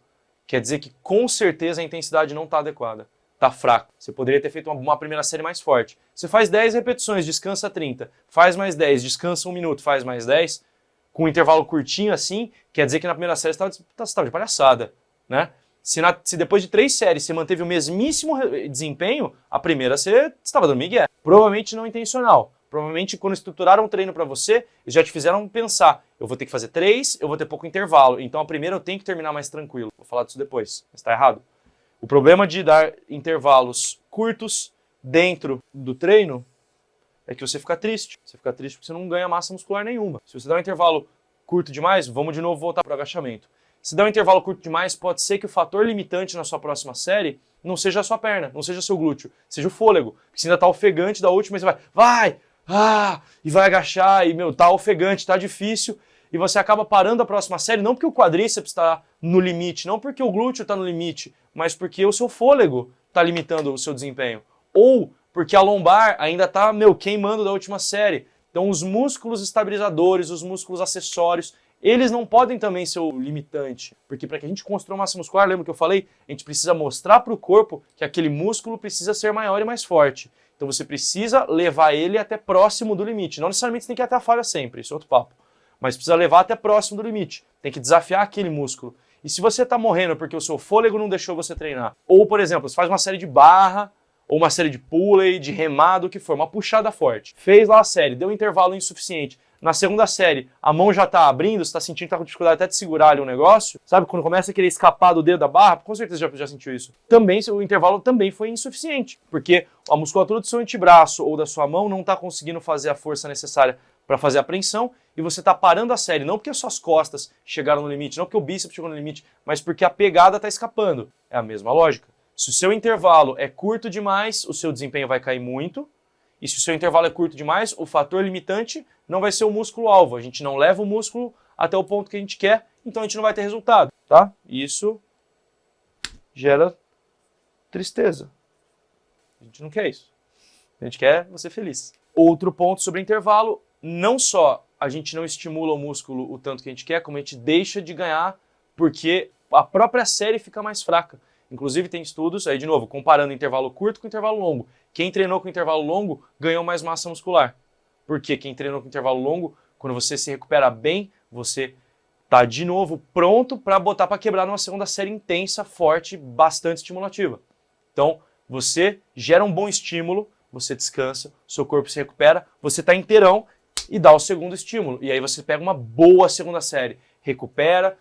quer dizer que com certeza a intensidade não está adequada, está fraca. Você poderia ter feito uma primeira série mais forte. Você faz 10 repetições, descansa 30, faz mais 10, descansa 1 minuto, faz mais 10, com um intervalo curtinho assim, quer dizer que na primeira série você estava de palhaçada, né? Se depois de 3 séries você manteve o mesmíssimo desempenho, a primeira você estava dando migué. Provavelmente não intencional. Provavelmente quando estruturaram um treino para você, eles já te fizeram pensar, eu vou ter que fazer 3, eu vou ter pouco intervalo, então a primeira eu tenho que terminar mais tranquilo. Vou falar disso depois, mas está errado. O problema de dar intervalos curtos dentro do treino é que você fica triste. Você fica triste porque você não ganha massa muscular nenhuma. Se você dá um intervalo curto demais, vamos de novo voltar para o agachamento. Se der um intervalo curto demais, pode ser que o fator limitante na sua próxima série não seja a sua perna, não seja seu glúteo, seja o fôlego. Porque você ainda tá ofegante da última, e você e vai agachar, e tá ofegante, tá difícil, e você acaba parando a próxima série, não porque o quadríceps está no limite, não porque o glúteo está no limite, mas porque o seu fôlego está limitando o seu desempenho. Ou porque a lombar ainda está, queimando da última série. Então os músculos estabilizadores, os músculos acessórios, eles não podem também ser o limitante, porque para que a gente construa massa muscular, lembra que eu falei? A gente precisa mostrar para o corpo que aquele músculo precisa ser maior e mais forte. Então você precisa levar ele até próximo do limite. Não necessariamente você tem que ir até a falha sempre, isso é outro papo. Mas precisa levar até próximo do limite. Tem que desafiar aquele músculo. E se você está morrendo porque o seu fôlego não deixou você treinar, ou por exemplo, você faz uma série de barra, ou uma série de pulley, de remado, o que for, uma puxada forte. Fez lá a série, deu um intervalo insuficiente. Na segunda série, a mão já está abrindo, você está sentindo que está com dificuldade até de segurar ali um negócio. Sabe, quando começa a querer escapar do dedo da barra, com certeza já sentiu isso. Também, o intervalo também foi insuficiente, porque a musculatura do seu antebraço ou da sua mão não está conseguindo fazer a força necessária para fazer a apreensão, e você está parando a série, não porque as suas costas chegaram no limite, não porque o bíceps chegou no limite, mas porque a pegada está escapando. É a mesma lógica. Se o seu intervalo é curto demais, o seu desempenho vai cair muito. E se o seu intervalo é curto demais, o fator limitante não vai ser o músculo-alvo. A gente não leva o músculo até o ponto que a gente quer, então a gente não vai ter resultado, tá? Isso gera tristeza. A gente não quer isso. A gente quer você feliz. Outro ponto sobre intervalo, não só a gente não estimula o músculo o tanto que a gente quer, como a gente deixa de ganhar porque a própria série fica mais fraca. Inclusive tem estudos, aí de novo, comparando intervalo curto com intervalo longo. Quem treinou com intervalo longo ganhou mais massa muscular. Porque quem treinou com intervalo longo, quando você se recupera bem, você tá de novo pronto para botar para quebrar numa segunda série intensa, forte, bastante estimulativa. Então, você gera um bom estímulo, você descansa, seu corpo se recupera, você tá inteirão e dá o segundo estímulo. E aí você pega uma boa segunda série, recupera,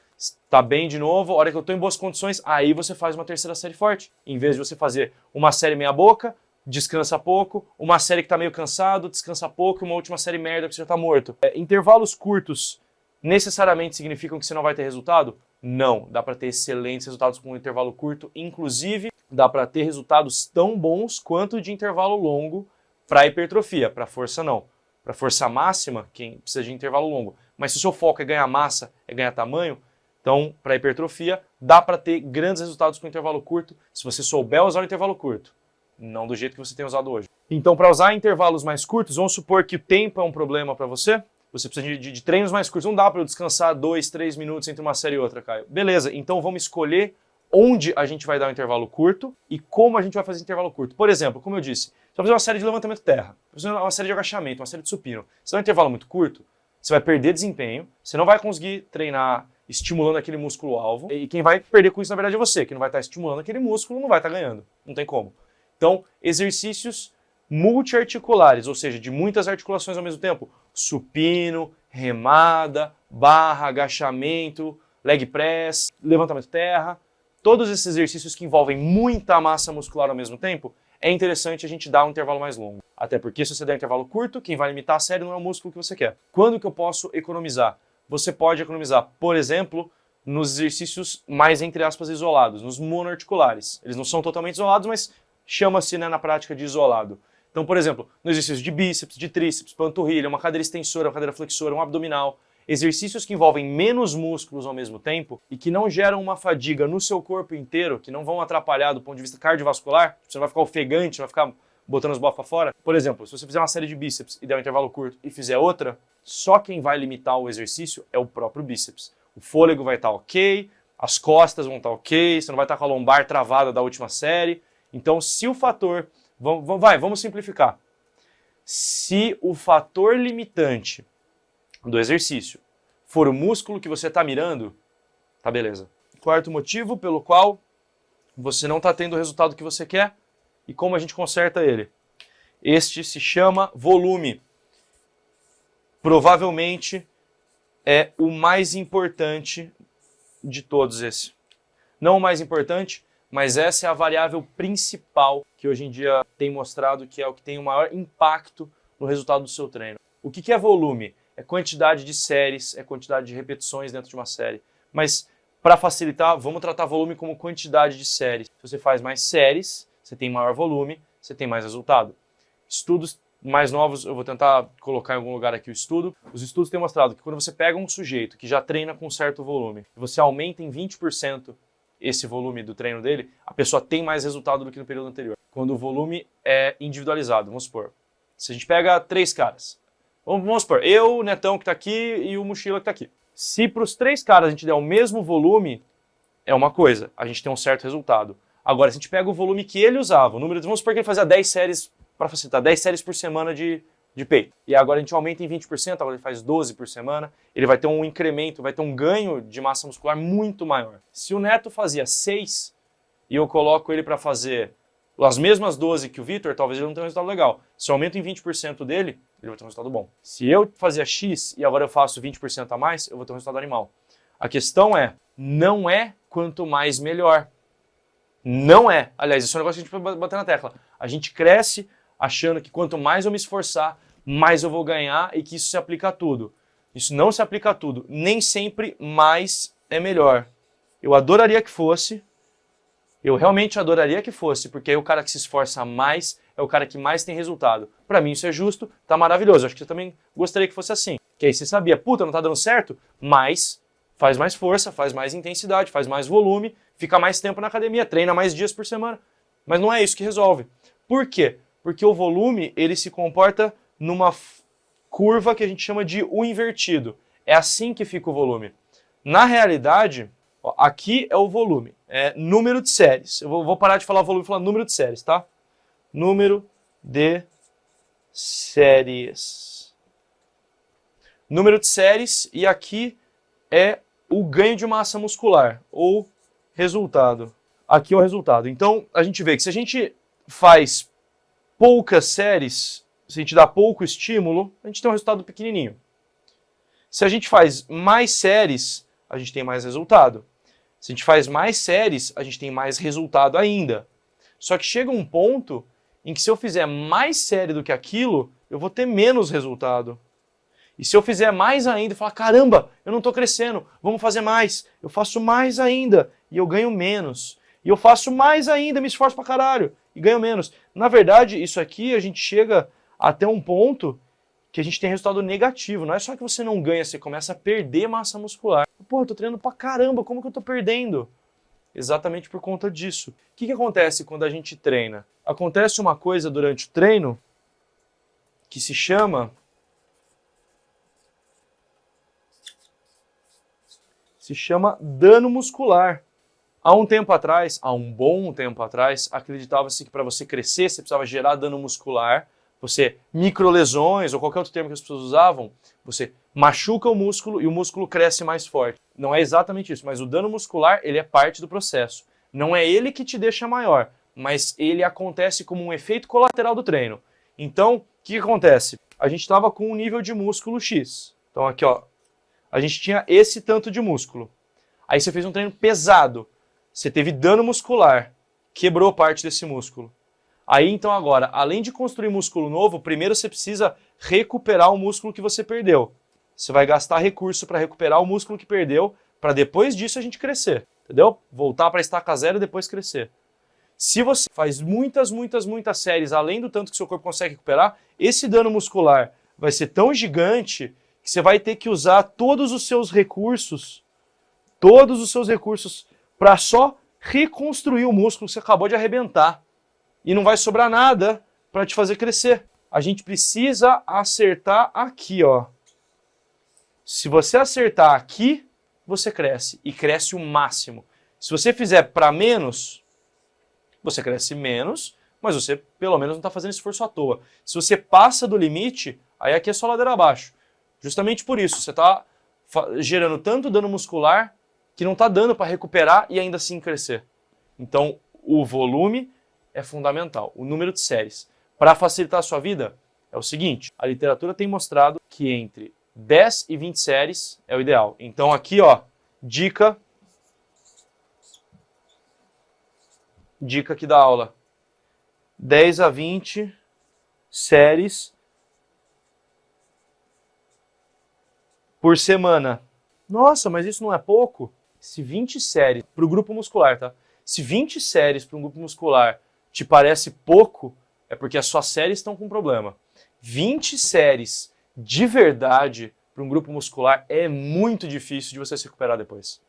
tá bem de novo, a hora que eu tô em boas condições, aí você faz uma terceira série forte. Em vez de você fazer uma série meia boca, descansa pouco, uma série que tá meio cansado, descansa pouco, e uma última série merda que você já tá morto. Intervalos curtos necessariamente significam que você não vai ter resultado? Não, dá para ter excelentes resultados com um intervalo curto, inclusive dá para ter resultados tão bons quanto de intervalo longo para hipertrofia, para força não. Para força máxima, quem precisa de intervalo longo. Mas se o seu foco é ganhar massa, é ganhar tamanho, então, para hipertrofia, dá para ter grandes resultados com intervalo curto, se você souber usar o intervalo curto, não do jeito que você tem usado hoje. Então, para usar intervalos mais curtos, vamos supor que o tempo é um problema para você, você precisa de treinos mais curtos, não dá para eu descansar 2, 3 minutos entre uma série e outra, Caio. Beleza, então vamos escolher onde a gente vai dar um intervalo curto e como a gente vai fazer intervalo curto. Por exemplo, como eu disse, você vai fazer uma série de levantamento terra, uma série de agachamento, uma série de supino. Se dá um intervalo muito curto, você vai perder desempenho, você não vai conseguir treinar estimulando aquele músculo-alvo, e quem vai perder com isso, na verdade, é você, que não vai estar estimulando aquele músculo, não vai estar ganhando, não tem como. Então, exercícios multiarticulares, ou seja, de muitas articulações ao mesmo tempo, supino, remada, barra, agachamento, leg press, levantamento terra, todos esses exercícios que envolvem muita massa muscular ao mesmo tempo, é interessante a gente dar um intervalo mais longo. Até porque se você der um intervalo curto, quem vai limitar a série não é o músculo que você quer. Quando que eu posso economizar? Você pode economizar, por exemplo, nos exercícios mais, entre aspas, isolados, nos monoarticulares. Eles não são totalmente isolados, mas chama-se, né, na prática de isolado. Então, por exemplo, no exercício de bíceps, de tríceps, panturrilha, uma cadeira extensora, uma cadeira flexora, um abdominal, exercícios que envolvem menos músculos ao mesmo tempo e que não geram uma fadiga no seu corpo inteiro, que não vão atrapalhar do ponto de vista cardiovascular, você não vai ficar ofegante, não vai ficar botando os bofos para fora. Por exemplo, se você fizer uma série de bíceps e der um intervalo curto e fizer outra, só quem vai limitar o exercício é o próprio bíceps. O fôlego vai estar ok, as costas vão estar ok, você não vai estar com a lombar travada da última série. Então, se o fator... Vamos simplificar. Se o fator limitante do exercício for o músculo que você está mirando, tá beleza. Quarto motivo pelo qual você não está tendo o resultado que você quer e como a gente conserta ele. Este se chama volume. Provavelmente é o mais importante de todos esses. Não o mais importante, mas essa é a variável principal que hoje em dia tem mostrado que é o que tem o maior impacto no resultado do seu treino. O que é volume? É quantidade de séries, é quantidade de repetições dentro de uma série. Mas Para facilitar, vamos tratar volume como quantidade de séries. Se você faz mais séries, você tem maior volume, você tem mais resultado. Estudos mais novos, eu vou tentar colocar em algum lugar aqui o estudo. Os estudos têm mostrado que quando você pega um sujeito que já treina com um certo volume, e você aumenta em 20% esse volume do treino dele, a pessoa tem mais resultado do que no período anterior. Quando o volume é individualizado, vamos supor. Se a gente pega 3 caras, vamos supor, eu, o Netão que está aqui e o Mochila que está aqui. Se para os 3 caras a gente der o mesmo volume, é uma coisa, a gente tem um certo resultado. Agora, se a gente pega o volume que ele usava, o número de, vamos supor que ele fazia 10 séries, para facilitar, 10 séries por semana de peito. E agora a gente aumenta em 20%, agora ele faz 12 por semana, ele vai ter um incremento, vai ter um ganho de massa muscular muito maior. Se o Neto fazia 6 e eu coloco ele para fazer as mesmas 12 que o Vitor, talvez ele não tenha um resultado legal. Se eu aumento em 20% dele, ele vai ter um resultado bom. Se eu fazia X e agora eu faço 20% a mais, eu vou ter um resultado animal. A questão é, não é quanto mais melhor. Não é. Aliás, isso é um negócio que a gente pode bater na tecla. A gente cresce achando que quanto mais eu me esforçar, mais eu vou ganhar e que isso se aplica a tudo. Isso não se aplica a tudo. Nem sempre mais é melhor. Eu adoraria que fosse. Eu realmente adoraria que fosse, porque aí o cara que se esforça mais é o cara que mais tem resultado. Pra mim isso é justo, tá maravilhoso. Acho que você também gostaria que fosse assim. Que aí você sabia, puta, não tá dando certo, mas faz mais força, faz mais intensidade, faz mais volume, fica mais tempo na academia, treina mais dias por semana. Mas não é isso que resolve. Por quê? Porque o volume, ele se comporta numa curva que a gente chama de U invertido. É assim que fica o volume. Na realidade, ó, aqui é o volume, é número de séries. Eu vou parar de falar volume e falar número de séries, tá? Número de séries. Número de séries, e aqui é o ganho de massa muscular, ou resultado. Aqui é o resultado. Então, a gente vê que se a gente faz poucas séries, se a gente dá pouco estímulo, a gente tem um resultado pequenininho. Se a gente faz mais séries, a gente tem mais resultado. Se a gente faz mais séries, a gente tem mais resultado ainda. Só que chega um ponto em que se eu fizer mais série do que aquilo, eu vou ter menos resultado. E se eu fizer mais ainda e falar, caramba, eu não estou crescendo, vamos fazer mais. Eu faço mais ainda e eu ganho menos. E eu faço mais ainda, me esforço pra caralho e ganho menos. Na verdade, isso aqui a gente chega até um ponto que a gente tem resultado negativo. Não é só que você não ganha, você começa a perder massa muscular. Pô, eu tô treinando pra caramba, como que eu tô perdendo? Exatamente por conta disso. O que acontece quando a gente treina? Acontece uma coisa durante o treino que se chama dano muscular. Há um tempo atrás, há um bom tempo atrás, acreditava-se que para você crescer, você precisava gerar dano muscular. Você, microlesões ou qualquer outro termo que as pessoas usavam, você machuca o músculo e o músculo cresce mais forte. Não é exatamente isso, mas o dano muscular, ele é parte do processo. Não é ele que te deixa maior, mas ele acontece como um efeito colateral do treino. Então, o que acontece? A gente estava com um nível de músculo X. Então aqui, ó, a gente tinha esse tanto de músculo. Aí você fez um treino pesado, você teve dano muscular, quebrou parte desse músculo. Aí então agora, além de construir músculo novo, primeiro você precisa recuperar o músculo que você perdeu. Você vai gastar recurso para recuperar o músculo que perdeu, para depois disso a gente crescer, entendeu? Voltar para estaca zero e depois crescer. Se você faz muitas séries, além do tanto que seu corpo consegue recuperar, esse dano muscular vai ser tão gigante que você vai ter que usar todos os seus recursos para só reconstruir o músculo que você acabou de arrebentar. E não vai sobrar nada para te fazer crescer. A gente precisa acertar aqui, ó. Se você acertar aqui, você cresce. E cresce o máximo. Se você fizer para menos, você cresce menos, mas você pelo menos não está fazendo esforço à toa. Se você passa do limite, aí aqui é só ladeira abaixo. Justamente por isso, você está gerando tanto dano muscular que não está dando para recuperar e ainda assim crescer. Então, o volume é fundamental, o número de séries. Para facilitar a sua vida, é o seguinte, a literatura tem mostrado que entre 10 e 20 séries é o ideal. Então aqui, ó, dica aqui da aula. 10 a 20 séries por semana. Nossa, mas isso não é pouco? Se 20 séries para o grupo muscular, tá? Se 20 séries para um grupo muscular te parece pouco, é porque as suas séries estão com problema. 20 séries de verdade para um grupo muscular é muito difícil de você se recuperar depois.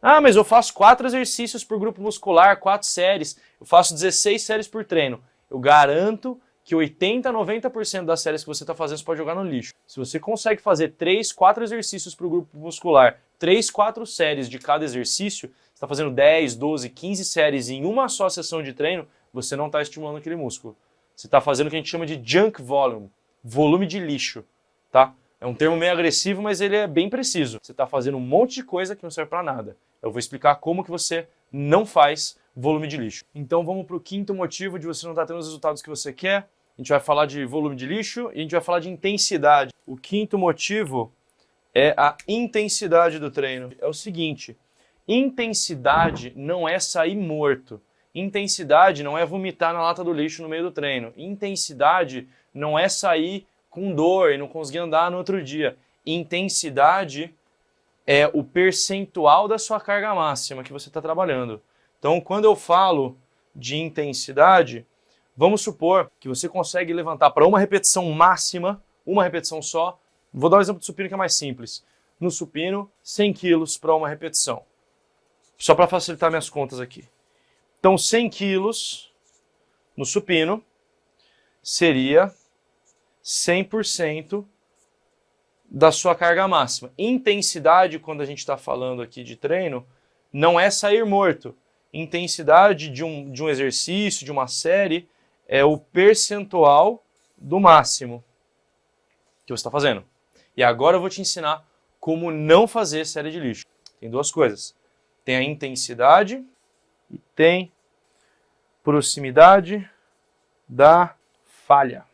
Ah, mas eu faço 4 exercícios por grupo muscular, 4 séries, eu faço 16 séries por treino. Eu garanto que 80 a 90% das séries que você está fazendo você pode jogar no lixo. Se você consegue fazer 3, 4 exercícios para o grupo muscular, 3, 4 séries de cada exercício, você está fazendo 10, 12, 15 séries em uma só sessão de treino, você não está estimulando aquele músculo. Você está fazendo o que a gente chama de junk volume, volume de lixo, tá? É um termo meio agressivo, mas ele é bem preciso. Você está fazendo um monte de coisa que não serve para nada. Eu vou explicar como que você não faz volume de lixo. Então vamos para o quinto motivo de você não estar tendo os resultados que você quer. A gente vai falar de volume de lixo e a gente vai falar de intensidade. O quinto motivo é a intensidade do treino. É o seguinte, intensidade não é sair morto. Intensidade não é vomitar na lata do lixo no meio do treino. Intensidade não é sair com dor e não conseguir andar no outro dia. Intensidade é o percentual da sua carga máxima que você está trabalhando. Então, quando eu falo de intensidade, vamos supor que você consegue levantar para uma repetição máxima, uma repetição só. Vou dar um exemplo do supino que é mais simples. No supino, 100 quilos para uma repetição. Só para facilitar minhas contas aqui. Então, 100 quilos no supino seria 100% da sua carga máxima. Intensidade, quando a gente está falando aqui de treino, não é sair morto. Intensidade de um exercício, de uma série, é o percentual do máximo que você está fazendo. E agora eu vou te ensinar como não fazer série de lixo. Tem duas coisas. Tem a intensidade e tem proximidade da falha.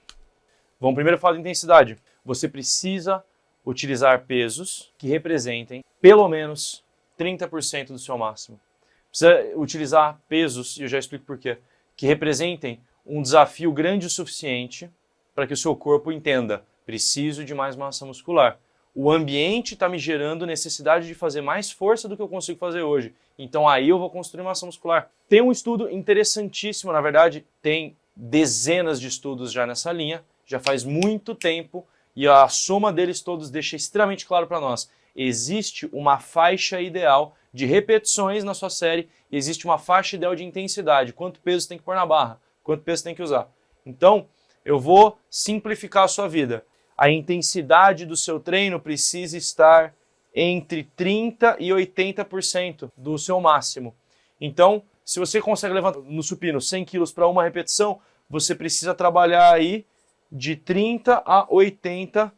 Vamos primeiro falar de intensidade. Você precisa utilizar pesos que representem pelo menos 30% do seu máximo. Precisa utilizar pesos, e eu já explico por quê, que representem um desafio grande o suficiente para que o seu corpo entenda, preciso de mais massa muscular. O ambiente está me gerando necessidade de fazer mais força do que eu consigo fazer hoje. Então aí eu vou construir massa muscular. Tem um estudo interessantíssimo, na verdade, tem dezenas de estudos já nessa linha, já faz muito tempo, e a soma deles todos deixa extremamente claro para nós. Existe uma faixa ideal de repetições na sua série, existe uma faixa ideal de intensidade, quanto peso você tem que pôr na barra, quanto peso você tem que usar. Então, eu vou simplificar a sua vida. A intensidade do seu treino precisa estar entre 30% e 80% do seu máximo. Então, se você consegue levantar no supino 100 quilos para uma repetição, você precisa trabalhar aí de 30 a 80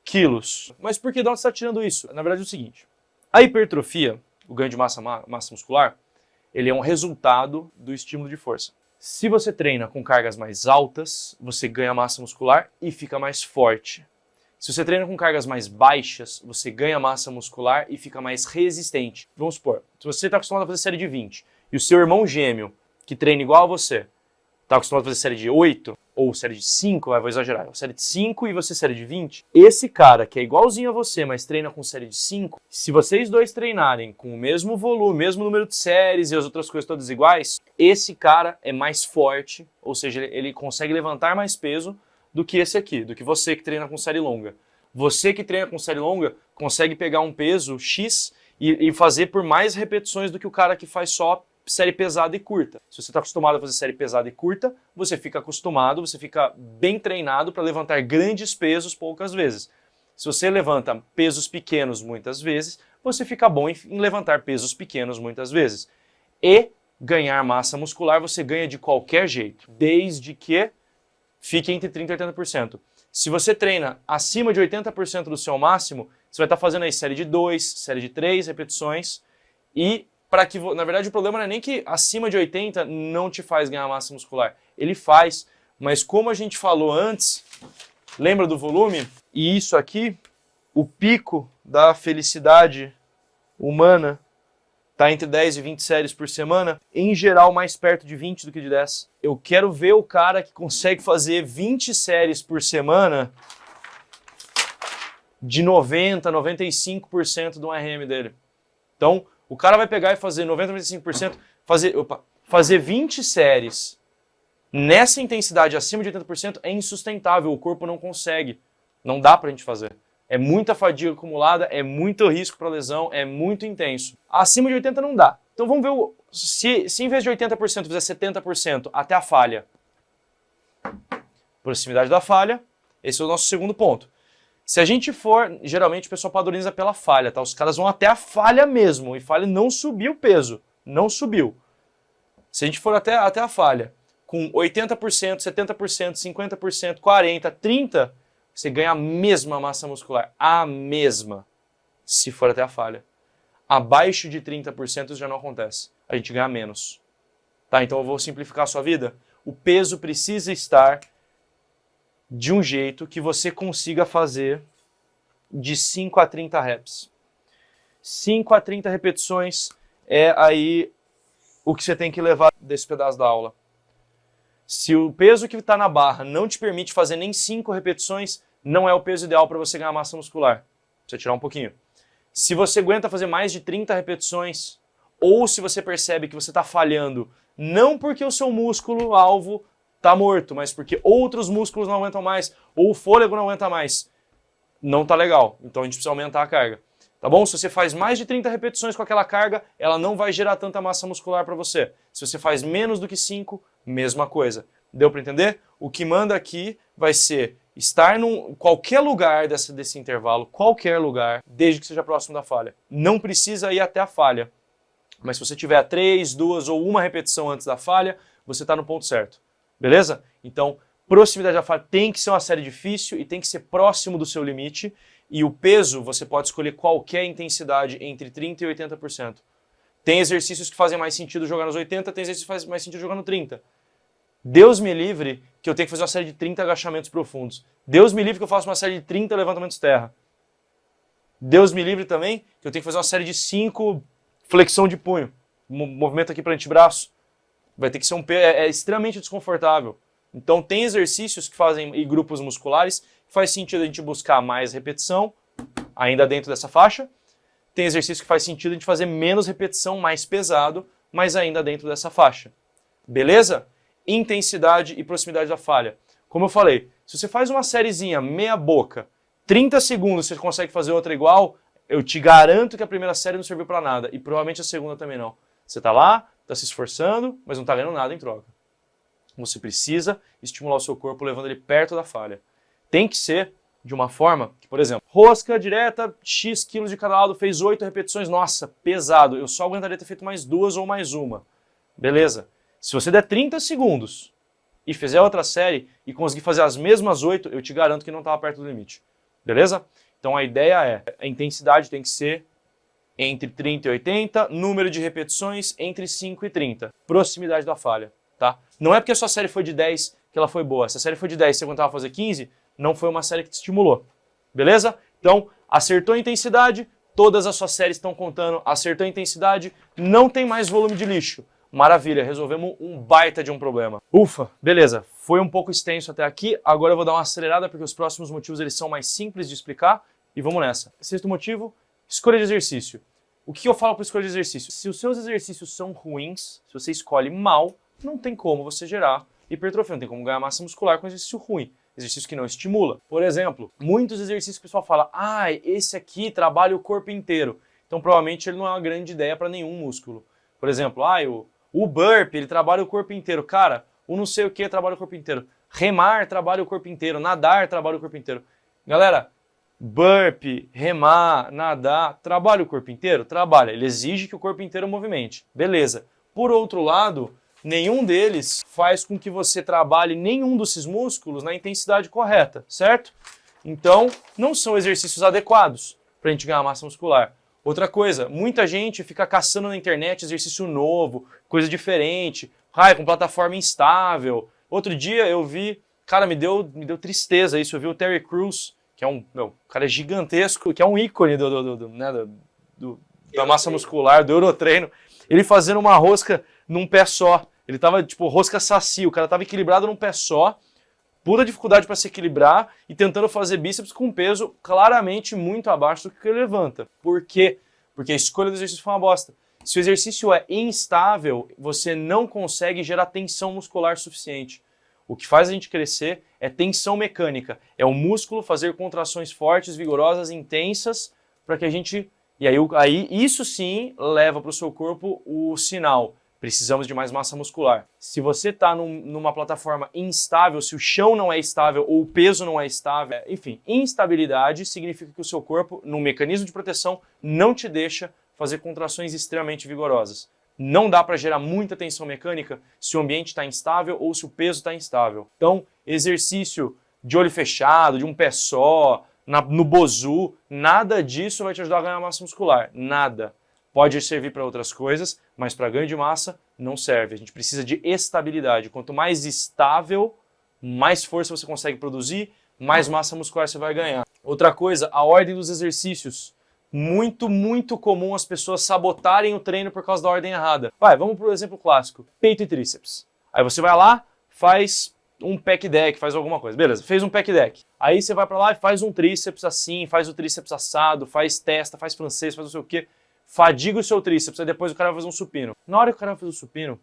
quilos. Mas por que de onde você está tirando isso? Na verdade é o seguinte, a hipertrofia, o ganho de massa muscular, ele é um resultado do estímulo de força. Se você treina com cargas mais altas, você ganha massa muscular e fica mais forte. Se você treina com cargas mais baixas, você ganha massa muscular e fica mais resistente. Vamos supor, se você está acostumado a fazer série de 20 e o seu irmão gêmeo, que treina igual a você, está acostumado a fazer série de 8 ou série de 5, vou exagerar, série de 5 e você série de 20, esse cara que é igualzinho a você, mas treina com série de 5, se vocês dois treinarem com o mesmo volume, mesmo número de séries e as outras coisas todas iguais, esse cara é mais forte, ou seja, ele consegue levantar mais peso do que esse aqui, do que você que treina com série longa. Você que treina com série longa consegue pegar um peso X e fazer por mais repetições do que o cara que faz só série pesada e curta. Se você está acostumado a fazer série pesada e curta, você fica acostumado, você fica bem treinado para levantar grandes pesos poucas vezes. Se você levanta pesos pequenos muitas vezes, você fica bom em levantar pesos pequenos muitas vezes. E ganhar massa muscular você ganha de qualquer jeito, desde que fique entre 30% e 80%. Se você treina acima de 80% do seu máximo, você vai estar fazendo aí série de 2, série de 3 repetições e para que, na verdade, o problema não é nem que acima de 80 não te faz ganhar massa muscular. Ele faz, mas como a gente falou antes, lembra do volume? E isso aqui, o pico da felicidade humana está entre 10 e 20 séries por semana, em geral mais perto de 20 do que de 10. Eu quero ver o cara que consegue fazer 20 séries por semana de 90, 95% do RM dele. Então, o cara vai pegar e fazer 90, 95%, fazer 20 séries nessa intensidade acima de 80% é insustentável, o corpo não consegue. Não dá pra gente fazer. É muita fadiga acumulada, é muito risco para lesão, é muito intenso. Acima de 80 não dá. Então vamos ver se em vez de 80% fizer 70% até a falha. Proximidade da falha, esse é o nosso segundo ponto. Se a gente for, geralmente o pessoal padroniza pela falha, tá? Os caras vão até a falha mesmo, e falha não subiu o peso, não subiu. Se a gente for até a falha, com 80%, 70%, 50%, 40%, 30%, você ganha a mesma massa muscular, a mesma, se for até a falha. Abaixo de 30% isso já não acontece, a gente ganha menos. Tá, então eu vou simplificar a sua vida. O peso precisa estar de um jeito que você consiga fazer de 5 a 30 reps. 5 a 30 repetições é aí o que você tem que levar desse pedaço da aula. Se o peso que está na barra não te permite fazer nem 5 repetições, não é o peso ideal para você ganhar massa muscular. Precisa tirar um pouquinho. Se você aguenta fazer mais de 30 repetições, ou se você percebe que você está falhando, não porque o seu músculo-alvo está morto, mas porque outros músculos não aguentam mais, ou o fôlego não aguenta mais, não está legal. Então a gente precisa aumentar a carga. Tá bom? Se você faz mais de 30 repetições com aquela carga, ela não vai gerar tanta massa muscular para você. Se você faz menos do que 5, mesma coisa. Deu para entender? O que manda aqui vai ser estar em qualquer lugar desse intervalo, qualquer lugar, desde que seja próximo da falha. Não precisa ir até a falha. Mas se você tiver 3, 2 ou 1 repetição antes da falha, você está no ponto certo. Beleza? Então, proximidade da falha tem que ser uma série difícil e tem que ser próximo do seu limite. E o peso, você pode escolher qualquer intensidade entre 30% e 80%. Tem exercícios que fazem mais sentido jogar nos 80%, tem exercícios que fazem mais sentido jogar no 30%. Deus me livre que eu tenho que fazer uma série de 30 agachamentos profundos. Deus me livre que eu faça uma série de 30 levantamentos terra. Deus me livre também que eu tenho que fazer uma série de 5 flexão de punho. Movimento aqui para antebraço. Vai ter que ser é extremamente desconfortável. Então tem exercícios que fazem, e grupos musculares, que faz sentido a gente buscar mais repetição, ainda dentro dessa faixa. Tem exercício que faz sentido a gente fazer menos repetição, mais pesado, mas ainda dentro dessa faixa. Beleza? Intensidade e proximidade da falha. Como eu falei, se você faz uma sériezinha meia boca, 30 segundos você consegue fazer outra igual, eu te garanto que a primeira série não serviu para nada, e provavelmente a segunda também não. Você tá lá, tá se esforçando, mas não tá ganhando nada em troca. Você precisa estimular o seu corpo levando ele perto da falha. Tem que ser de uma forma que, por exemplo, rosca direta, X quilos de cada lado, fez 8 repetições, nossa, pesado, eu só aguentaria ter feito mais 2 ou mais uma. Beleza. Se você der 30 segundos e fizer outra série e conseguir fazer as mesmas 8, eu te garanto que não estava perto do limite. Beleza? Então a ideia é, a intensidade tem que ser entre 30 e 80, número de repetições entre 5 e 30. Proximidade da falha, tá? Não é porque a sua série foi de 10 que ela foi boa. Se a série foi de 10 e você aguentava fazer 15, não foi uma série que te estimulou. Beleza? Então, acertou a intensidade, todas as suas séries estão contando, acertou a intensidade, não tem mais volume de lixo. Maravilha, resolvemos um baita de um problema. Ufa, beleza. Foi um pouco extenso até aqui, agora eu vou dar uma acelerada porque os próximos motivos eles são mais simples de explicar e vamos nessa. Sexto motivo, escolha de exercício. O que eu falo para escolha de exercício? Se os seus exercícios são ruins, se você escolhe mal, não tem como você gerar hipertrofia, não tem como ganhar massa muscular com exercício ruim, exercício que não estimula. Por exemplo, muitos exercícios que o pessoal fala, esse aqui trabalha o corpo inteiro. Então provavelmente ele não é uma grande ideia para nenhum músculo. Por exemplo, o burp, ele trabalha o corpo inteiro. Cara, o não sei o que trabalha o corpo inteiro. Remar trabalha o corpo inteiro. Nadar trabalha o corpo inteiro. Galera, burp, remar, nadar, trabalha o corpo inteiro? Trabalha. Ele exige que o corpo inteiro movimente. Beleza. Por outro lado, nenhum deles faz com que você trabalhe nenhum desses músculos na intensidade correta, certo? Então, não são exercícios adequados para a gente ganhar massa muscular. Outra coisa, muita gente fica caçando na internet exercício novo, coisa diferente, com plataforma instável. Outro dia eu vi, cara, me deu tristeza isso, eu vi o Terry Crews, que é cara gigantesco, que é um ícone da massa muscular, do Eurotreino, ele fazendo uma rosca num pé só. Ele tava, rosca saci, o cara tava equilibrado num pé só, puta dificuldade para se equilibrar e tentando fazer bíceps com peso claramente muito abaixo do que ele levanta. Por quê? porque a escolha do exercício foi uma bosta. Se o exercício é instável, você não consegue gerar tensão muscular suficiente. O que faz a gente crescer é tensão mecânica. É o músculo fazer contrações fortes, vigorosas, intensas, para que a gente... E aí isso sim leva para o seu corpo o sinal. Precisamos de mais massa muscular. Se você está numa plataforma instável, se o chão não é estável ou o peso não é estável, enfim, instabilidade significa que o seu corpo, num mecanismo de proteção, não te deixa fazer contrações extremamente vigorosas. Não dá para gerar muita tensão mecânica se o ambiente está instável ou se o peso está instável. Então, exercício de olho fechado, de um pé só, no bozu, nada disso vai te ajudar a ganhar massa muscular. Nada. Pode servir para outras coisas, mas para ganho de massa não serve. A gente precisa de estabilidade. Quanto mais estável, mais força você consegue produzir, mais massa muscular você vai ganhar. Outra coisa, a ordem dos exercícios. Muito comum as pessoas sabotarem o treino por causa da ordem errada. Vamos para o exemplo clássico. Peito e tríceps. Aí você vai lá, faz um pec deck, faz alguma coisa. Beleza, fez um pec deck. Aí você vai para lá e faz um tríceps assim, faz o tríceps assado, faz testa, faz francês, faz não sei o quê. Fadiga o seu tríceps, aí depois o cara vai fazer um supino. Na hora que o cara vai fazer o supino,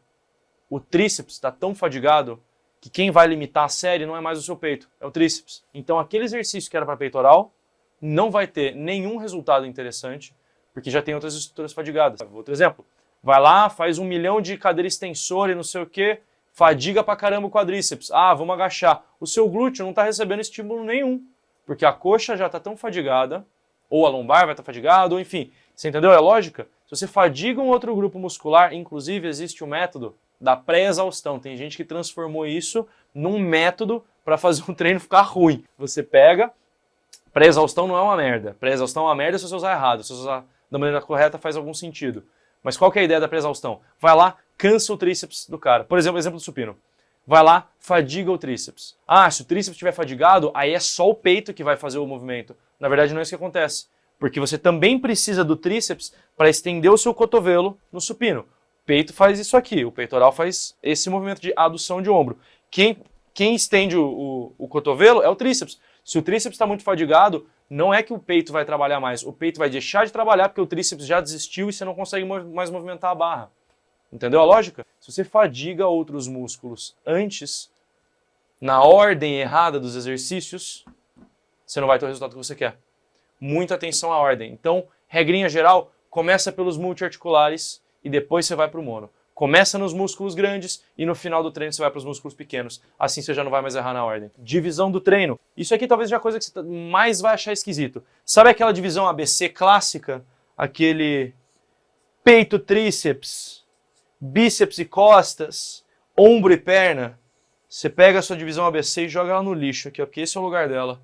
o tríceps está tão fadigado que quem vai limitar a série não é mais o seu peito, é o tríceps. Então aquele exercício que era para peitoral não vai ter nenhum resultado interessante, porque já tem outras estruturas fadigadas. Outro exemplo, vai lá, faz 1 milhão de cadeira extensora e não sei o que, fadiga pra caramba o quadríceps. Vamos agachar. O seu glúteo não está recebendo estímulo nenhum, porque a coxa já está tão fadigada, ou a lombar vai estar fadigada, ou enfim. Você entendeu a lógica? Se você fadiga um outro grupo muscular, inclusive existe o método da pré-exaustão. Tem gente que transformou isso num método para fazer um treino ficar ruim. Você pega... Pré-exaustão não é uma merda. Pré-exaustão é uma merda se você usar errado. Se você usar da maneira correta faz algum sentido. Mas qual que é a ideia da pré-exaustão? Vai lá, cansa o tríceps do cara. Por exemplo, do supino. Vai lá, fadiga o tríceps. Se o tríceps estiver fadigado, aí é só o peito que vai fazer o movimento. Na verdade, não é isso que acontece. Porque você também precisa do tríceps para estender o seu cotovelo no supino. O peito faz isso aqui. O peitoral faz esse movimento de adução de ombro. Quem estende o cotovelo é o tríceps. Se o tríceps está muito fadigado, não é que o peito vai trabalhar mais. O peito vai deixar de trabalhar porque o tríceps já desistiu e você não consegue mais movimentar a barra. Entendeu a lógica? Se você fadiga outros músculos antes, na ordem errada dos exercícios, você não vai ter o resultado que você quer. Muita atenção à ordem. Então, regrinha geral, começa pelos multiarticulares e depois você vai para o mono. Começa nos músculos grandes e no final do treino você vai para os músculos pequenos. Assim você já não vai mais errar na ordem. Divisão do treino. Isso aqui talvez seja a coisa que você mais vai achar esquisito. Sabe aquela divisão ABC clássica? Aquele peito, tríceps, bíceps e costas, ombro e perna. Você pega a sua divisão ABC e joga ela no lixo aqui, porque esse é o lugar dela.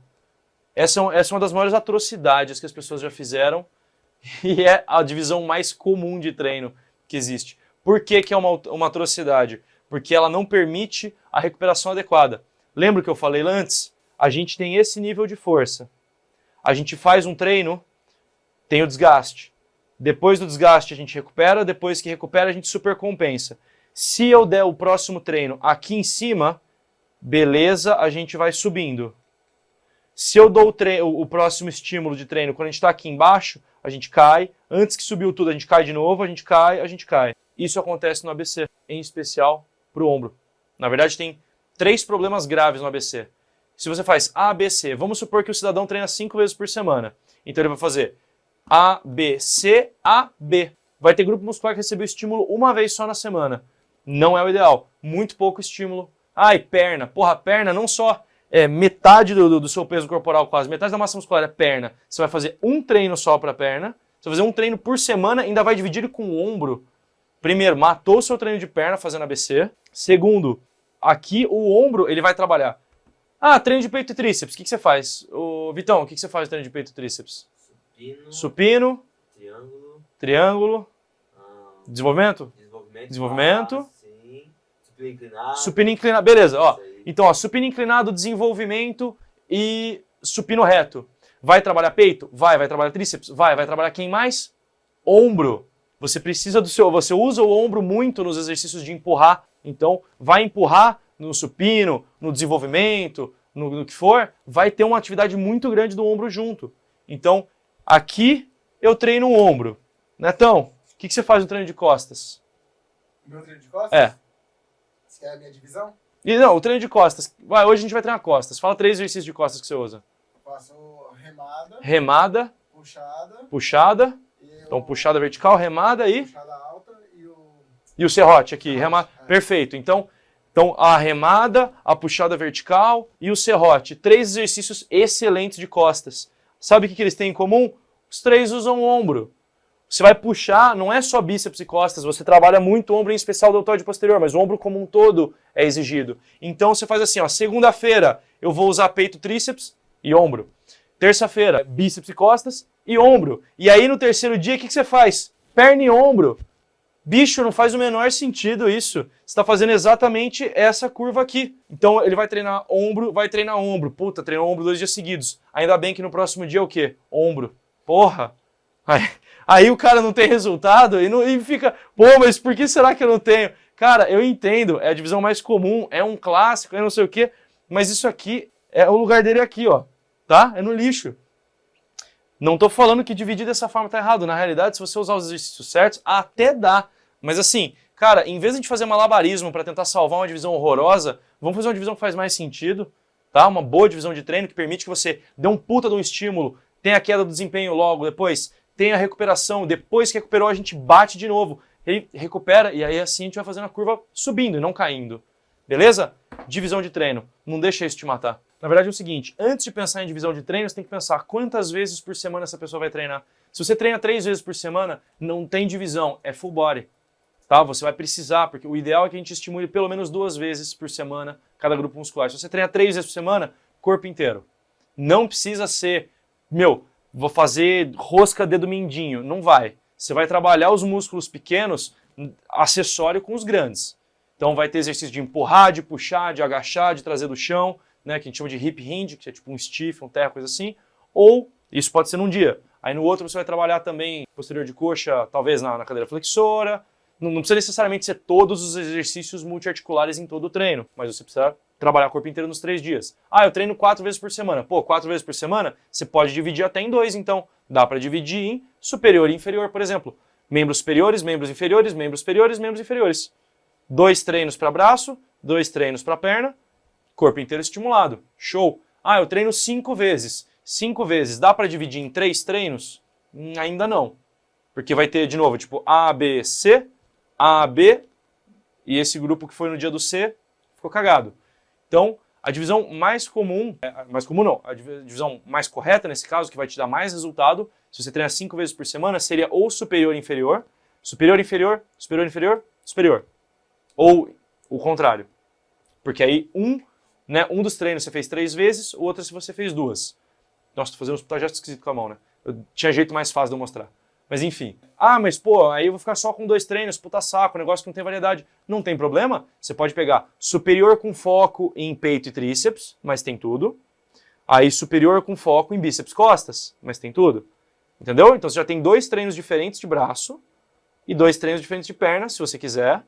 Essa é uma das maiores atrocidades que as pessoas já fizeram e é a divisão mais comum de treino que existe. Por que é uma atrocidade? Porque ela não permite a recuperação adequada. Lembra que eu falei antes? A gente tem esse nível de força. A gente faz um treino, tem o desgaste. Depois do desgaste a gente recupera, depois que recupera a gente supercompensa. Se eu der o próximo treino aqui em cima, beleza, a gente vai subindo. Se eu dou o próximo estímulo de treino quando a gente está aqui embaixo, a gente cai. Antes que subiu tudo, a gente cai de novo, a gente cai. Isso acontece no ABC, em especial para o ombro. Na verdade, tem 3 problemas graves no ABC. Se você faz ABC, vamos supor que o cidadão treina 5 vezes por semana. Então ele vai fazer ABC, AB. Vai ter grupo muscular que recebeu estímulo uma vez só na semana. Não é o ideal. Muito pouco estímulo. Perna. Porra, perna não só é metade do seu peso corporal quase, metade da massa muscular é perna. Você vai fazer um treino só para perna. Você vai fazer um treino por semana, ainda vai dividir com o ombro. Primeiro, matou o seu treino de perna fazendo ABC. Segundo, aqui o ombro ele vai trabalhar. Treino de peito e tríceps. O que você faz? Vitão, o que você faz no treino de peito e tríceps? Supino. Triângulo. Desenvolvimento. Sim. Supino inclinado. Supino inclinado. Beleza, ó. Então, supino inclinado, desenvolvimento e supino reto. Vai trabalhar peito? Vai trabalhar tríceps? Vai trabalhar quem mais? Ombro. Você precisa você usa o ombro muito nos exercícios de empurrar. Então, vai empurrar no supino, no desenvolvimento, no que for, vai ter uma atividade muito grande do ombro junto. Então, aqui eu treino o ombro. Netão, o que você faz no treino de costas? Meu treino de costas? É. Você quer a minha divisão? E não, o treino de costas. Hoje a gente vai treinar costas. Fala 3 exercícios de costas que você usa. Eu faço remada, Remada, puxada. puxada. E Então, puxada vertical, remada e... puxada alta e o... E o serrote aqui, remada. Perfeito. Então, a remada, a puxada vertical e o serrote. 3 exercícios excelentes de costas. Sabe o que eles têm em comum? Os 3 usam o ombro. Você vai puxar, não é só bíceps e costas, você trabalha muito o ombro, em especial o deltoide posterior, mas o ombro como um todo é exigido. Então você faz assim, ó, segunda-feira eu vou usar peito, tríceps e ombro. Terça-feira, bíceps e costas e ombro. E aí no terceiro dia, o que você faz? Perna e ombro. Bicho, não faz o menor sentido isso. Você está fazendo exatamente essa curva aqui. Então ele vai treinar ombro, vai treinar ombro. Puta, treinou ombro 2 dias seguidos. Ainda bem que no próximo dia é o quê? Ombro. Porra. Aí o cara não tem resultado e fica, pô, mas por que será que eu não tenho? Cara, eu entendo, é a divisão mais comum, é um clássico, é não sei o quê, mas isso aqui, o lugar dele é aqui, ó, tá? É no lixo. Não tô falando que dividir dessa forma tá errado, na realidade, se você usar os exercícios certos, até dá. Mas assim, cara, em vez de a gente fazer malabarismo para tentar salvar uma divisão horrorosa, vamos fazer uma divisão que faz mais sentido, tá? Uma boa divisão de treino que permite que você dê um puta de um estímulo, tenha a queda do desempenho logo, depois tem a recuperação, depois que recuperou a gente bate de novo, ele recupera e aí assim a gente vai fazendo a curva subindo e não caindo. Beleza? Divisão de treino, não deixa isso te matar. Na verdade é o seguinte, antes de pensar em divisão de treino, você tem que pensar quantas vezes por semana essa pessoa vai treinar. Se você treina 3 vezes por semana, não tem divisão, é full body. Tá? Você vai precisar, porque o ideal é que a gente estimule pelo menos 2 vezes por semana cada grupo muscular. Se você treina 3 vezes por semana, corpo inteiro. Não precisa ser, vou fazer rosca dedo mindinho. Não vai. Você vai trabalhar os músculos pequenos, acessório com os grandes. Então vai ter exercício de empurrar, de puxar, de agachar, de trazer do chão, né, que a gente chama de hip hinge, que é tipo um stiff, um terra, coisa assim. Ou, isso pode ser num dia. Aí no outro você vai trabalhar também posterior de coxa, talvez na cadeira flexora. Não precisa necessariamente ser todos os exercícios multiarticulares em todo o treino, mas você precisa trabalhar o corpo inteiro nos 3 dias. Ah, eu treino 4 vezes por semana. Pô, 4 vezes por semana, você pode dividir até em 2, então. Dá para dividir em superior e inferior, por exemplo. Membros superiores, membros inferiores, membros superiores, membros inferiores. 2 treinos para braço, 2 treinos para perna, corpo inteiro estimulado. Show! Ah, eu treino 5 vezes. 5 vezes, dá para dividir em 3 treinos? Ainda não. Porque vai ter, de novo, tipo A, B, C, A, B, e esse grupo que foi no dia do C ficou cagado. Então, a divisão mais comum, a divisão mais correta nesse caso, que vai te dar mais resultado, se você treina 5 vezes por semana, seria ou superior e inferior, superior, inferior, superior, inferior, superior. Ou o contrário. Porque aí um dos treinos você fez 3 vezes, o outro você fez 2. Nossa, tô fazendo um gesto esquisito com a mão, né? Eu tinha jeito mais fácil de eu mostrar. Mas enfim. Ah, mas pô, aí eu vou ficar só com 2 treinos, puta saco, negócio que não tem variedade. Não tem problema, você pode pegar superior com foco em peito e tríceps, mas tem tudo. Aí superior com foco em bíceps e costas, mas tem tudo. Entendeu? Então você já tem 2 treinos diferentes de braço e 2 treinos diferentes de perna, se você quiser,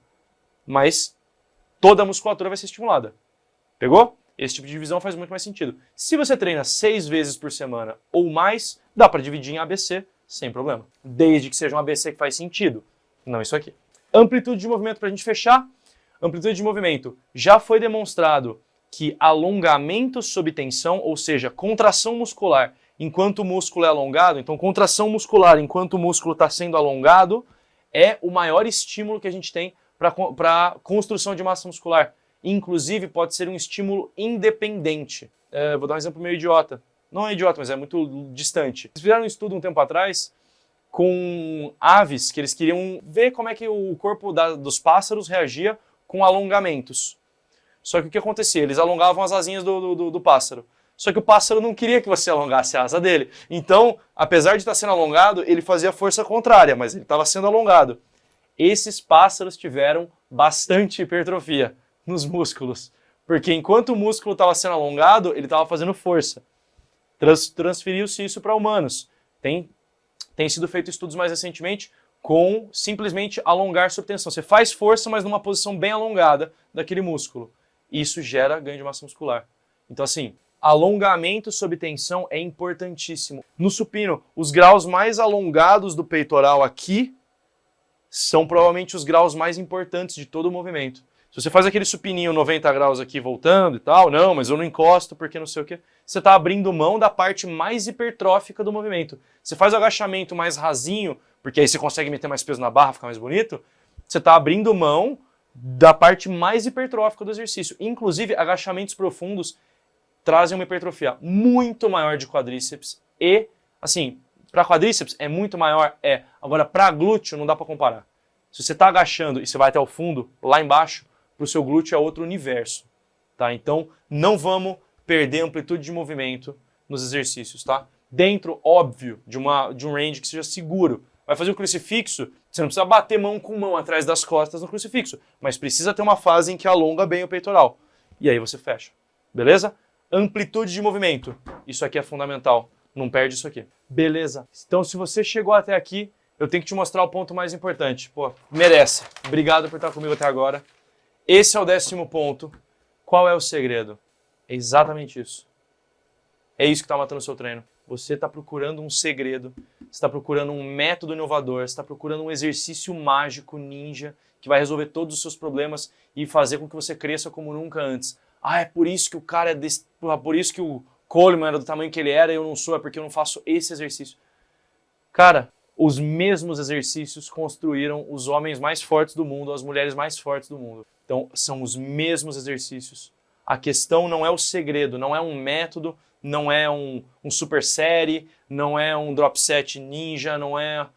mas toda a musculatura vai ser estimulada. Pegou? Esse tipo de divisão faz muito mais sentido. Se você treina 6 vezes por semana ou mais, dá para dividir em ABC sem problema. Desde que seja um ABC que faz sentido. Não isso aqui. Amplitude de movimento para a gente fechar. Amplitude de movimento. Já foi demonstrado que alongamento sob tensão, ou seja, contração muscular enquanto o músculo é alongado, então contração muscular enquanto o músculo está sendo alongado, é o maior estímulo que a gente tem para construção de massa muscular. Inclusive, pode ser um estímulo independente. Vou dar um exemplo meio idiota. Não é idiota, mas é muito distante. Eles fizeram um estudo um tempo atrás com aves, que eles queriam ver como é que o corpo dos pássaros reagia com alongamentos. Só que o que acontecia? Eles alongavam as asinhas do pássaro. Só que o pássaro não queria que você alongasse a asa dele. Então, apesar de estar sendo alongado, ele fazia força contrária, mas ele estava sendo alongado. Esses pássaros tiveram bastante hipertrofia nos músculos. Porque enquanto o músculo estava sendo alongado, ele estava fazendo força. Transferiu-se isso para humanos. Tem sido feito estudos mais recentemente com simplesmente alongar sob tensão. Você faz força, mas numa posição bem alongada daquele músculo. Isso gera ganho de massa muscular. Então, assim, Alongamento sob tensão é importantíssimo. No supino, os graus mais alongados do peitoral aqui são provavelmente os graus mais importantes de todo o movimento. Se você faz aquele supininho 90 graus aqui voltando e tal, não, mas eu não encosto porque não sei o quê, você está abrindo mão da parte mais hipertrófica do movimento. Você faz o agachamento mais rasinho, porque aí você consegue meter mais peso na barra, ficar mais bonito, você está abrindo mão da parte mais hipertrófica do exercício. Inclusive, agachamentos profundos trazem uma hipertrofia muito maior de quadríceps e, assim, para quadríceps é muito maior, Agora, para glúteo não dá para comparar. Se você está agachando e você vai até o fundo, lá embaixo, para o seu glúteo é outro universo, tá? Então, não vamos perder amplitude de movimento nos exercícios, tá? Dentro, óbvio, de um range que seja seguro. Vai fazer o crucifixo, você não precisa bater mão com mão atrás das costas no crucifixo, mas precisa ter uma fase em que alonga bem o peitoral. E aí você fecha, beleza? Amplitude de movimento, isso aqui é fundamental, não perde isso aqui. Beleza, então se você chegou até aqui, eu tenho que te mostrar o ponto mais importante. Pô, merece. Obrigado por estar comigo até agora. Esse é o 10º ponto. Qual é o segredo? É exatamente isso. É isso que está matando o seu treino. Você está procurando um segredo, você está procurando um método inovador, você está procurando um exercício mágico, ninja, que vai resolver todos os seus problemas e fazer com que você cresça como nunca antes. Ah, é por isso que o cara é desse... por isso que o Coleman era do tamanho que ele era e eu não sou, é porque eu não faço esse exercício. Cara, os mesmos exercícios construíram os homens mais fortes do mundo, as mulheres mais fortes do mundo. Então, são os mesmos exercícios. A questão não é o segredo, não é um método, não é um super série, não é um drop set ninja, não é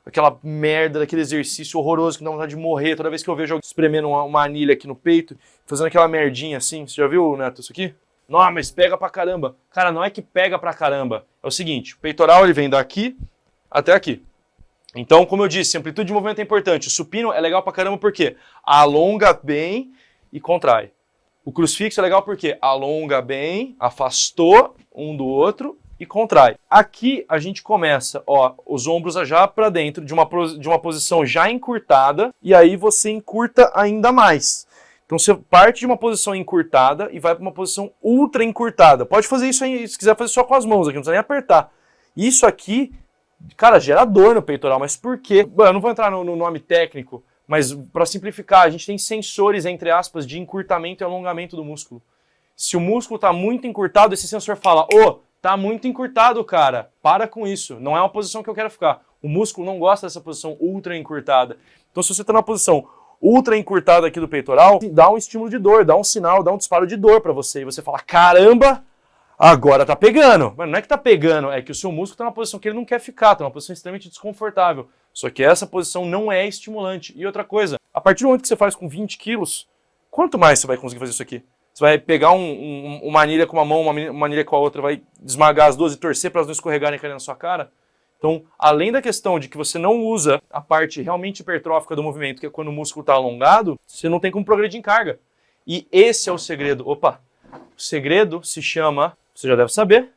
aquela merda daquele exercício horroroso que dá vontade de morrer. Toda vez que eu vejo alguém espremendo uma anilha aqui no peito, fazendo aquela merdinha assim, você já viu, Neto, isso aqui? Não, mas pega pra caramba. Cara, não é que pega pra caramba. É o seguinte, o peitoral ele vem daqui até aqui. Então, como eu disse, amplitude de movimento é importante. O supino é legal pra caramba porque alonga bem e contrai. O crucifixo é legal porque alonga bem, afastou um do outro e contrai. Aqui a gente começa, ó, os ombros já para dentro de uma posição já encurtada e aí você encurta ainda mais. Então você parte de uma posição encurtada e vai para uma posição ultra encurtada. Pode fazer isso aí, se quiser fazer só com as mãos aqui, não precisa nem apertar. Isso aqui, cara, gera dor no peitoral, mas por quê? Bom, eu não vou entrar no nome técnico, mas para simplificar, a gente tem sensores, entre aspas, de encurtamento e alongamento do músculo. Se o músculo está muito encurtado, esse sensor fala, tá muito encurtado, cara, para com isso, não é uma posição que eu quero ficar. O músculo não gosta dessa posição ultra encurtada. Então se você está na posição ultra encurtada aqui do peitoral, dá um estímulo de dor, dá um sinal, dá um disparo de dor para você. E você fala, caramba, agora tá pegando. Mas não é que tá pegando, é que o seu músculo tá numa posição que ele não quer ficar, tá numa posição extremamente desconfortável. Só que essa posição não é estimulante. E outra coisa, a partir do momento que você faz com 20 quilos, quanto mais você vai conseguir fazer isso aqui? Você vai pegar uma anilha com uma mão, uma anilha com a outra, vai esmagar as duas e torcer para elas não escorregarem e caírem na sua cara? Então, além da questão de que você não usa a parte realmente hipertrófica do movimento, que é quando o músculo está alongado, você não tem como progredir em carga. E esse é o segredo. O segredo se chama, você já deve saber,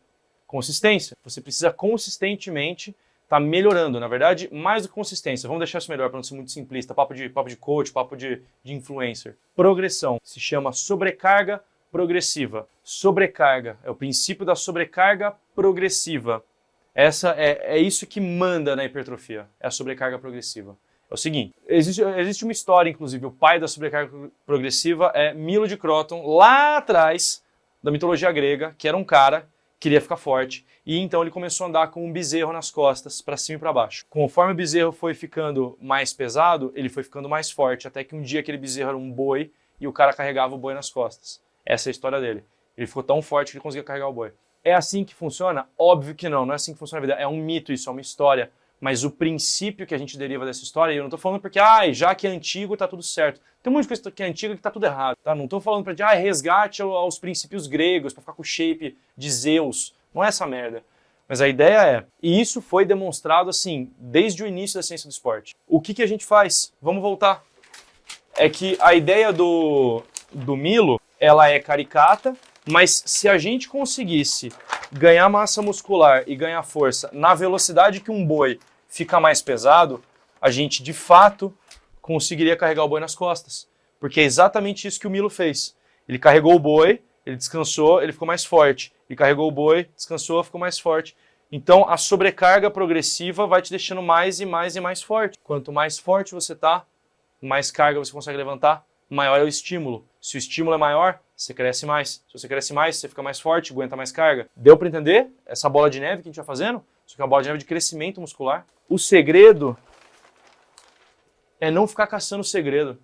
consistência. Você precisa consistentemente estar melhorando. Na verdade, mais do que consistência. Vamos deixar isso melhor para não ser muito simplista. Papo de coach, papo de influencer. Progressão. Se chama sobrecarga progressiva. Sobrecarga. É o princípio da sobrecarga progressiva. É isso que manda na hipertrofia. É a sobrecarga progressiva. É o seguinte, existe uma história, inclusive, o pai da sobrecarga progressiva é Milo de Croton, lá atrás da mitologia grega, que era um cara que queria ficar forte, e então ele começou a andar com um bezerro nas costas, para cima e para baixo. Conforme o bezerro foi ficando mais pesado, ele foi ficando mais forte, até que um dia aquele bezerro era um boi, e o cara carregava o boi nas costas. Essa é a história dele. Ele ficou tão forte que ele conseguia carregar o boi. É assim que funciona? Óbvio que não é assim que funciona a vida. É um mito isso, é uma história. Mas o princípio que a gente deriva dessa história, e eu não estou falando porque, já que é antigo, tá tudo certo. Tem um monte de coisa que é antiga que tá tudo errado, tá? Não estou falando para resgate aos princípios gregos, para ficar com o shape de Zeus. Não é essa merda. Mas a ideia é, e isso foi demonstrado assim, desde o início da ciência do esporte. O que a gente faz? Vamos voltar. É que a ideia do Milo, ela é caricata, mas se a gente conseguisse ganhar massa muscular e ganhar força na velocidade que um boi fica mais pesado, a gente de fato conseguiria carregar o boi nas costas. Porque é exatamente isso que o Milo fez. Ele carregou o boi ele descansou, ele ficou mais forte. Ele carregou o boi, descansou, ficou mais forte. Então, a sobrecarga progressiva vai te deixando mais e mais e mais forte. Quanto mais forte você tá, mais carga você consegue levantar, maior é o estímulo. Se o estímulo é maior, você cresce mais. Se você cresce mais, você fica mais forte, aguenta mais carga. Deu para entender essa bola de neve que a gente vai fazendo? Isso aqui é uma bola de neve de crescimento muscular. O segredo é não ficar caçando segredo.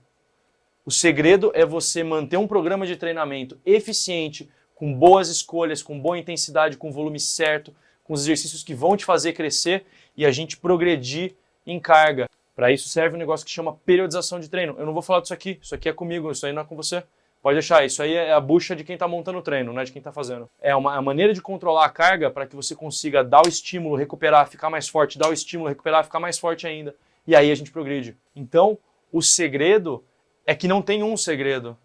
O segredo é você manter um programa de treinamento eficiente, com boas escolhas, com boa intensidade, com volume certo, com os exercícios que vão te fazer crescer e a gente progredir em carga. Para isso serve um negócio que chama periodização de treino. Eu não vou falar disso aqui é comigo, isso aí não é com você. Pode deixar, isso aí é a bucha de quem está montando o treino, não é de quem está fazendo. É uma maneira de controlar a carga para que você consiga dar o estímulo, recuperar, ficar mais forte, dar o estímulo, recuperar, ficar mais forte ainda. E aí a gente progride. Então, o segredo é que não tem um segredo.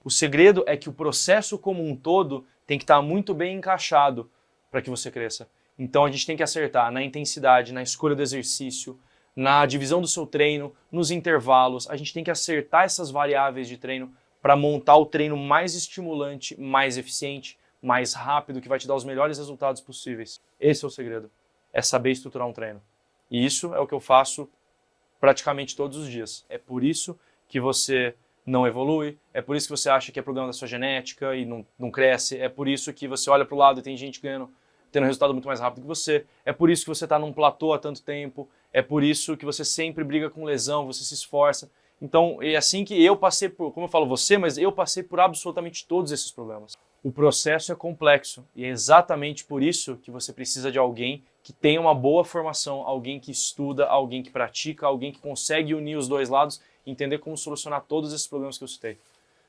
O segredo é que o processo como um todo tem que estar muito bem encaixado para que você cresça. Então a gente tem que acertar na intensidade, na escolha do exercício, na divisão do seu treino, nos intervalos. A gente tem que acertar essas variáveis de treino para montar o treino mais estimulante, mais eficiente, mais rápido, que vai te dar os melhores resultados possíveis. Esse é o segredo. É saber estruturar um treino. E isso é o que eu faço praticamente todos os dias. É por isso que você não evolui, é por isso que você acha que é problema da sua genética e não cresce, é por isso que você olha para o lado e tem gente tendo um resultado muito mais rápido que você, é por isso que você está num platô há tanto tempo, é por isso que você sempre briga com lesão, você se esforça. Então, é assim que eu passei por, como eu falo você, mas eu passei por absolutamente todos esses problemas. O processo é complexo e é exatamente por isso que você precisa de alguém que tenha uma boa formação, alguém que estuda, alguém que pratica, alguém que consegue unir os dois lados e entender como solucionar todos esses problemas que eu citei.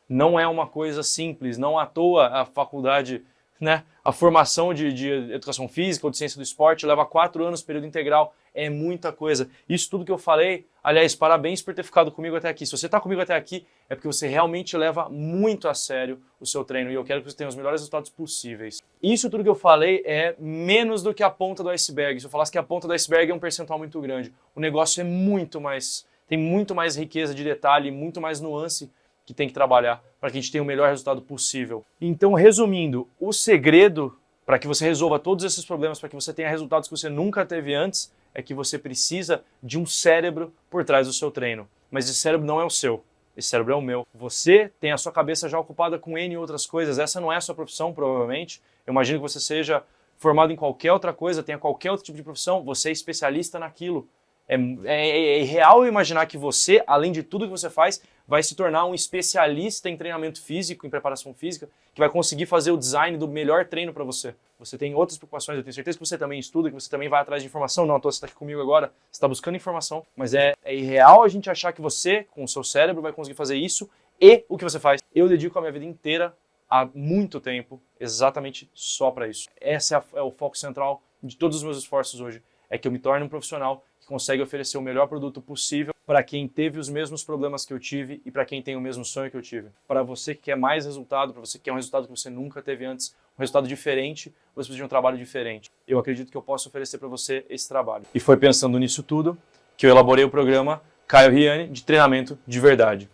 Não é uma coisa simples, não à toa a faculdade, né, a formação de educação física ou de ciência do esporte leva 4 anos, período integral, é muita coisa. Isso tudo que eu falei, aliás, parabéns por ter ficado comigo até aqui. Se você está comigo até aqui, é porque você realmente leva muito a sério o seu treino e eu quero que você tenha os melhores resultados possíveis. Isso tudo que eu falei é menos do que a ponta do iceberg. Se eu falasse que a ponta do iceberg é um percentual muito grande, o negócio é muito mais, tem muito mais riqueza de detalhe, muito mais nuance que tem que trabalhar para que a gente tenha o melhor resultado possível. Então, resumindo, o segredo para que você resolva todos esses problemas, para que você tenha resultados que você nunca teve antes, é que você precisa de um cérebro por trás do seu treino. Mas esse cérebro não é o seu, esse cérebro é o meu. Você tem a sua cabeça já ocupada com N outras coisas, essa não é a sua profissão, provavelmente. Eu imagino que você seja formado em qualquer outra coisa, tenha qualquer outro tipo de profissão, você é especialista naquilo. É irreal imaginar que você, além de tudo que você faz, vai se tornar um especialista em treinamento físico, em preparação física, que vai conseguir fazer o design do melhor treino para você. Você tem outras preocupações, eu tenho certeza que você também estuda, que você também vai atrás de informação. Não, você está aqui comigo agora, você está buscando informação, mas é irreal a gente achar que você, com o seu cérebro, vai conseguir fazer isso e o que você faz. Eu dedico a minha vida inteira, há muito tempo, exatamente só para isso. Esse é o foco central de todos os meus esforços hoje, é que eu me torne um profissional que consegue oferecer o melhor produto possível para quem teve os mesmos problemas que eu tive e para quem tem o mesmo sonho que eu tive. Para você que quer mais resultado, para você que quer um resultado que você nunca teve antes, um resultado diferente, você precisa de um trabalho diferente. Eu acredito que eu posso oferecer para você esse trabalho. E foi pensando nisso tudo que eu elaborei o programa Caio Riani de treinamento de verdade.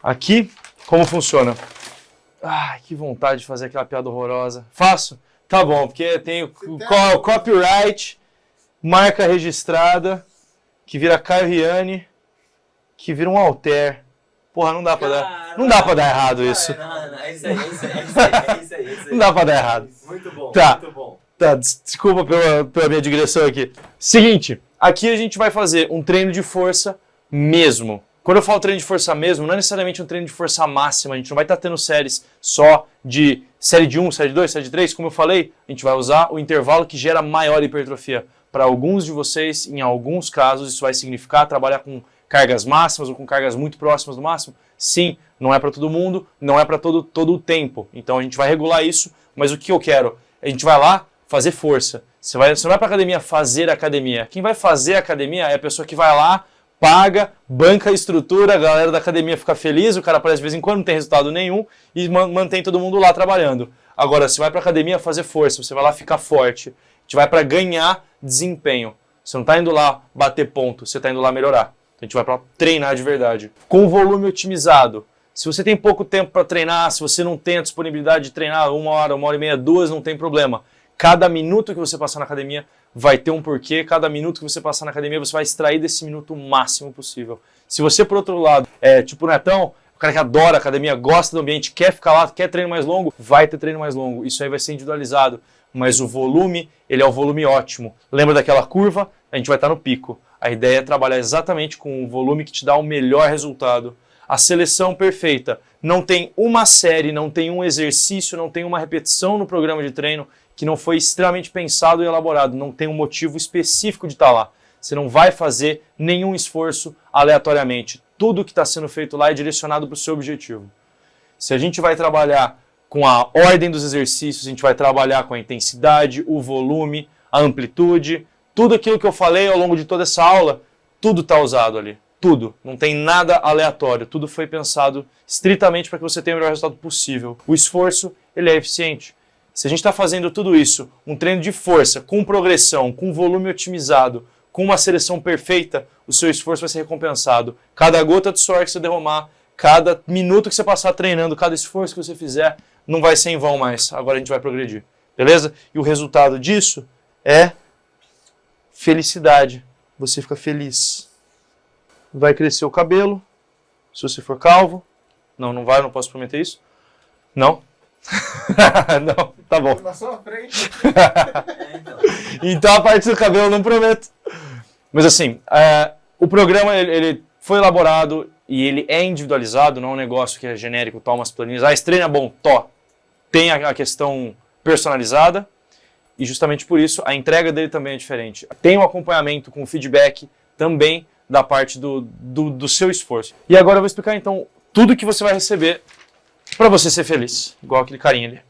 Aqui, como funciona? Ai, que vontade de fazer aquela piada horrorosa. Faço? Tá bom, porque tem o copyright, marca registrada, que vira Caio Riani, que vira um Alter. Porra, não dá pra dar. Não dá pra dar errado isso. Não, é isso aí. Não dá pra dar errado. Muito bom, tá. muito bom. Tá, desculpa pela minha digressão aqui. Seguinte, aqui a gente vai fazer um treino de força mesmo. Quando eu falo treino de força mesmo, não é necessariamente um treino de força máxima, a gente não vai estar tendo séries só de série de 1, série de 2, série de 3, como eu falei, a gente vai usar o intervalo que gera maior hipertrofia. Para alguns de vocês, em alguns casos, isso vai significar trabalhar com cargas máximas ou com cargas muito próximas do máximo. Sim, não é para todo mundo, não é para todo o tempo. Então a gente vai regular isso, mas o que eu quero? A gente vai lá fazer força. Você não vai para academia fazer academia. Quem vai fazer academia é a pessoa que vai lá, paga, banca a estrutura, a galera da academia fica feliz, o cara aparece de vez em quando, não tem resultado nenhum e mantém todo mundo lá trabalhando. Agora, você vai para academia fazer força, você vai lá ficar forte, a gente vai para ganhar desempenho. Você não está indo lá bater ponto, você está indo lá melhorar. A gente vai para treinar de verdade. Com volume otimizado, Se você tem pouco tempo para treinar, se você não tem a disponibilidade de treinar 1 hora e meia, 2, não tem problema. Cada minuto que você passar na academia vai ter um porquê. Cada minuto que você passar na academia, você vai extrair desse minuto o máximo possível. Se você, por outro lado, é tipo o Netão, o cara que adora a academia, gosta do ambiente, quer ficar lá, quer treino mais longo, vai ter treino mais longo. Isso aí vai ser individualizado. Mas o volume, ele é o volume ótimo. Lembra daquela curva? A gente vai estar no pico. A ideia é trabalhar exatamente com o volume que te dá o melhor resultado. A seleção perfeita. Não tem uma série, não tem um exercício, não tem uma repetição no programa de treino que não foi extremamente pensado e elaborado. Não tem um motivo específico de estar lá. Você não vai fazer nenhum esforço aleatoriamente. Tudo que está sendo feito lá é direcionado para o seu objetivo. Se a gente vai trabalhar com a ordem dos exercícios, a gente vai trabalhar com a intensidade, o volume, a amplitude, tudo aquilo que eu falei ao longo de toda essa aula, tudo está usado ali. Tudo. Não tem nada aleatório. Tudo foi pensado estritamente para que você tenha o melhor resultado possível. O esforço, ele é eficiente. Se a gente está fazendo tudo isso, um treino de força, com progressão, com volume otimizado, com uma seleção perfeita, o seu esforço vai ser recompensado. Cada gota de suor que você derramar, cada minuto que você passar treinando, cada esforço que você fizer, não vai ser em vão mais. Agora a gente vai progredir. Beleza? E o resultado disso é felicidade. Você fica feliz. Vai crescer o cabelo, se você for calvo. Não vai, não posso prometer isso. Não? Não, tá bom. Na sua frente. Então a parte do cabelo eu não prometo. Mas assim, o programa ele foi elaborado e ele é individualizado, não é um negócio que é genérico, toma as planilhas. Esse treino é bom, tem a questão personalizada e justamente por isso a entrega dele também é diferente. Tem um acompanhamento com feedback também da parte do seu esforço. E agora eu vou explicar então tudo que você vai receber para você ser feliz, igual aquele carinha ali.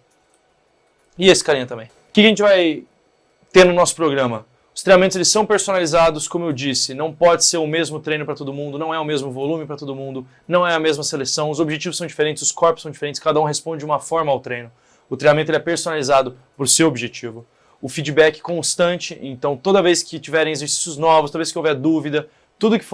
E esse carinha também. O que a gente vai ter no nosso programa? Os treinamentos eles são personalizados, como eu disse, não pode ser o mesmo treino para todo mundo, não é o mesmo volume para todo mundo, não é a mesma seleção, os objetivos são diferentes, os corpos são diferentes, cada um responde de uma forma ao treino. O treinamento ele é personalizado para o seu objetivo. O feedback constante, então toda vez que tiverem exercícios novos, toda vez que houver dúvida, tudo que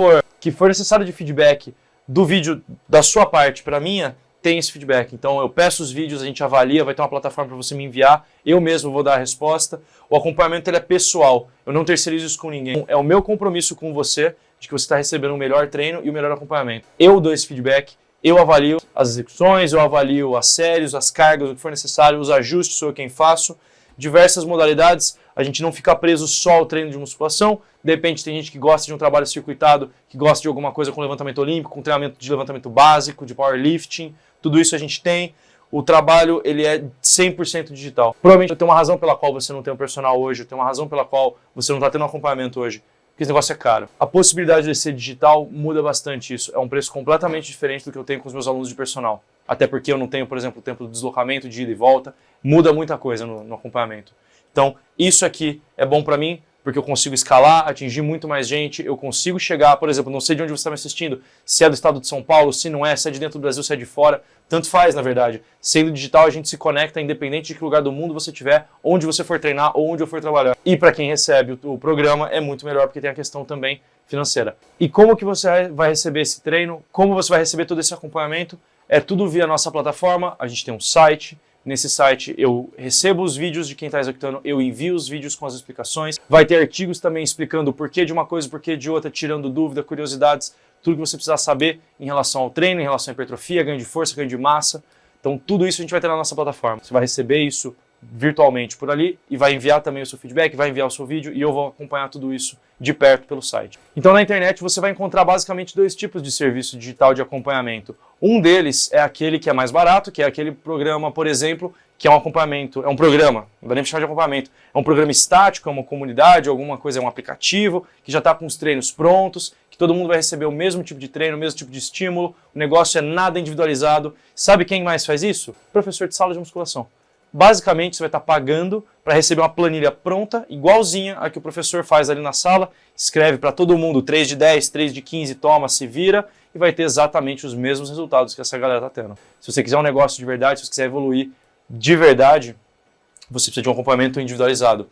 for necessário de feedback do vídeo da sua parte para a minha, tem esse feedback. Então eu peço os vídeos, a gente avalia, vai ter uma plataforma para você me enviar, eu mesmo vou dar a resposta. O acompanhamento ele é pessoal, eu não terceirizo isso com ninguém. É o meu compromisso com você, de que você está recebendo um melhor treino e um melhor acompanhamento. Eu dou esse feedback, eu avalio as execuções, eu avalio as séries, as cargas, o que for necessário, os ajustes, sou eu quem faço. Diversas modalidades, a gente não fica preso só ao treino de musculação. De repente tem gente que gosta de um trabalho circuitado, que gosta de alguma coisa com levantamento olímpico, com treinamento de levantamento básico, de powerlifting, tudo isso a gente tem. O trabalho ele é 100% digital. Provavelmente tem uma razão pela qual você não tem um personal hoje, tem uma razão pela qual você não está tendo um acompanhamento hoje, porque esse negócio é caro. A possibilidade de ser digital muda bastante isso. É um preço completamente diferente do que eu tenho com os meus alunos de personal. Até porque eu não tenho, por exemplo, o tempo do deslocamento, de ida e volta. Muda muita coisa no acompanhamento. Então, isso aqui é bom para mim, porque eu consigo escalar, atingir muito mais gente, eu consigo chegar, por exemplo, não sei de onde você está me assistindo, se é do estado de São Paulo, se não é, se é de dentro do Brasil, se é de fora, tanto faz, na verdade. Sendo digital, a gente se conecta independente de que lugar do mundo você estiver, onde você for treinar ou onde eu for trabalhar. E para quem recebe o programa é muito melhor, porque tem a questão também financeira. E como que você vai receber esse treino, como você vai receber todo esse acompanhamento, é tudo via nossa plataforma, a gente tem um site. Nesse site eu recebo os vídeos de quem está executando, eu envio os vídeos com as explicações. Vai ter artigos também explicando o porquê de uma coisa, o porquê de outra, tirando dúvida, curiosidades, tudo que você precisa saber em relação ao treino, em relação à hipertrofia, ganho de força, ganho de massa. Então tudo isso a gente vai ter na nossa plataforma. Você vai receber isso virtualmente por ali e vai enviar também o seu feedback, vai enviar o seu vídeo e eu vou acompanhar tudo isso de perto pelo site. Então na internet você vai encontrar basicamente dois tipos de serviço digital de acompanhamento. Um deles é aquele que é mais barato, que é aquele programa, por exemplo, que é um acompanhamento, é um programa, não dá nem pra chamar de acompanhamento, é um programa estático, é uma comunidade, alguma coisa, é um aplicativo, que já está com os treinos prontos, que todo mundo vai receber o mesmo tipo de treino, o mesmo tipo de estímulo, o negócio é nada individualizado. Sabe quem mais faz isso? Professor de sala de musculação. Basicamente, você vai estar pagando para receber uma planilha pronta, igualzinha a que o professor faz ali na sala, escreve para todo mundo 3 de 10, 3 de 15, toma, se vira, e vai ter exatamente os mesmos resultados que essa galera está tendo. Se você quiser um negócio de verdade, se você quiser evoluir de verdade, você precisa de um acompanhamento individualizado.